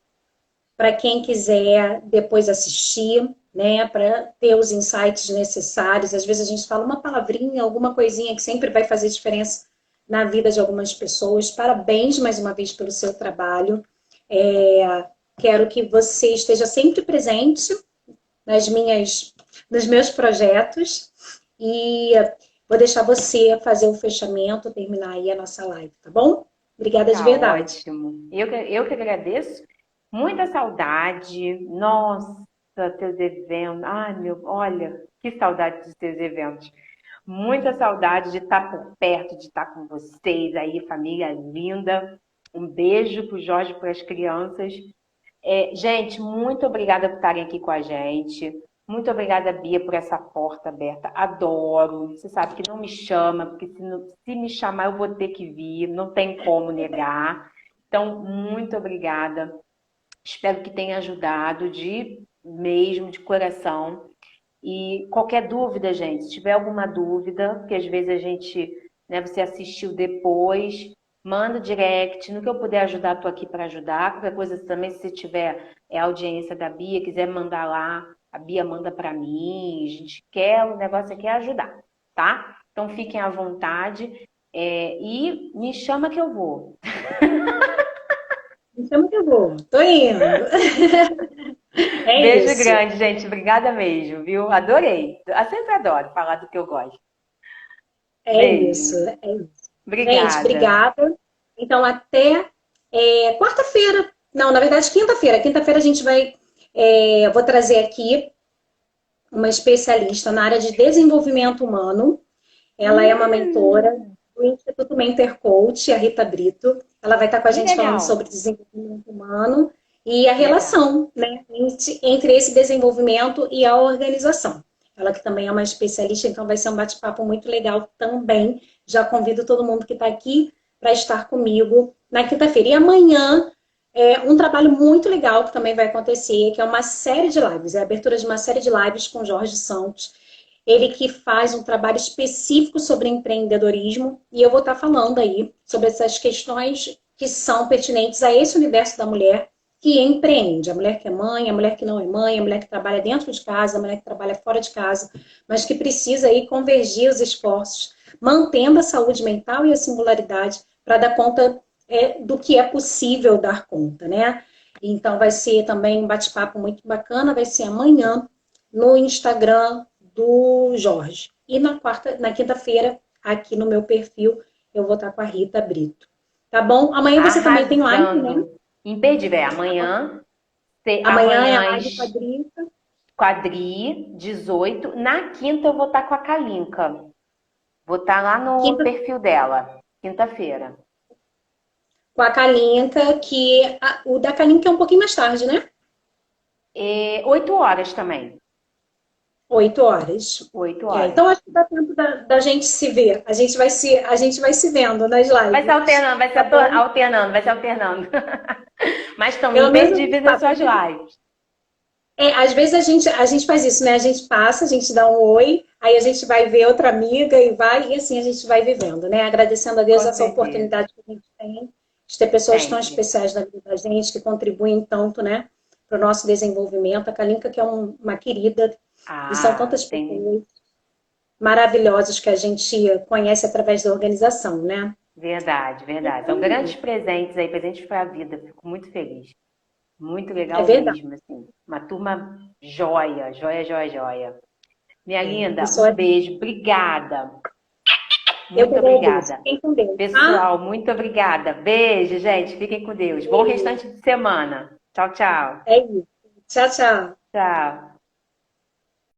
para quem quiser depois assistir, né, para ter os insights necessários. Às vezes a gente fala uma palavrinha, alguma coisinha que sempre vai fazer diferença na vida de algumas pessoas. Parabéns mais uma vez pelo seu trabalho. Quero que você esteja sempre presente nos meus projetos e vou deixar você fazer o fechamento, terminar aí a nossa live, tá bom? Obrigada de Tá verdade. ótimo. Eu que agradeço. Muita saudade. Nossa, teus eventos. Ai, olha, que saudade dos teus eventos. Muita saudade de estar por perto, de estar com vocês aí, família linda. Um beijo pro Jorge, para as crianças. Gente, muito obrigada por estarem aqui com a gente. Muito obrigada, Bia, por essa porta aberta. Adoro. Você sabe que não me chama, porque se me chamar eu vou ter que vir, não tem como negar. Então, muito obrigada. Espero que tenha ajudado de coração. E qualquer dúvida, gente, se tiver alguma dúvida, porque às vezes a gente, né, você assistiu depois, manda direct, no que eu puder ajudar, estou aqui para ajudar. Qualquer coisa também, se você tiver a audiência da Bia, quiser mandar lá, a Bia manda para mim. A gente quer, o negócio aqui é ajudar, tá? Então fiquem à vontade e me chama que eu vou. Me chama que eu vou. Tô indo. É Beijo isso. grande, gente. Obrigada mesmo, viu? Adorei. Eu sempre adoro falar do que eu gosto. É isso. Beijo. É isso. Gente, Obrigada. obrigada. Então, até quarta-feira. Não, na verdade, quinta-feira. Quinta-feira a gente vai. Eu vou trazer aqui uma especialista na área de desenvolvimento humano. Ela é uma mentora do Instituto Mentor Coach, a Rita Brito. Ela vai estar com a Que gente falando legal. sobre desenvolvimento humano e a Legal. relação, né, entre esse desenvolvimento e a organização. Ela que também é uma especialista, então vai ser um bate-papo muito legal também. Já convido todo mundo que está aqui para estar comigo na quinta-feira. E amanhã um trabalho muito legal que também vai acontecer, que é uma série de lives, é a abertura de uma série de lives com Jorge Santos. Ele que faz um trabalho específico sobre empreendedorismo, e eu vou estar falando aí sobre essas questões que são pertinentes a esse universo da mulher que empreende, a mulher que é mãe, a mulher que não é mãe, a mulher que trabalha dentro de casa, a mulher que trabalha fora de casa, mas que precisa aí convergir os esforços, mantendo a saúde mental e a singularidade para dar conta do que é possível dar conta, né? Então vai ser também um bate-papo muito bacana, vai ser amanhã no Instagram do Jorge. E na quinta-feira, aqui no meu perfil, eu vou estar com a Rita Brito. Tá bom? Amanhã você também tem live, né? Arrasando. Imperdível. Amanhã, Amanhã é a amanhã live com a Drita. Quadri, 18. Na quinta eu vou estar com a Kalinka. Vou estar lá no Quinta perfil dela. Quinta-feira. com a Kalinka, o da Kalinka é um pouquinho mais tarde, né? 8 horas também. 8 horas. 8 horas. Então acho que dá tempo da gente se ver. A gente vai se vendo nas Vai se lives. alternando, vai se Tá bom? alternando, vai se alternando. Mas estão Pelo menos eu imperdíveis as faço. suas lives. Às vezes a gente faz isso, né? A gente passa, a gente dá um oi, aí a gente vai ver outra amiga e vai, e assim a gente vai vivendo, né? Agradecendo a Deus Com essa certeza. oportunidade que a gente tem de ter pessoas tão Sempre. especiais na vida da gente, que contribuem tanto, né, para o nosso desenvolvimento. A Kalinka, que é uma querida, e são Ah, tantas tem. pessoas maravilhosas que a gente conhece através da organização, né? Verdade, verdade. São grandes presentes aí, presentes para a vida. Fico muito feliz. Muito É legal verdade. mesmo, assim. Uma turma joia, joia, joia, joia. Minha linda, Isso um é. beijo. Obrigada. Eu que Muito agradeço. obrigada. Fiquem com Deus, tá? Pessoal, muito obrigada. Beijo, gente. Fiquem com Deus. Bom E restante de semana. Tchau, tchau. é isso. Tchau, tchau. Tchau.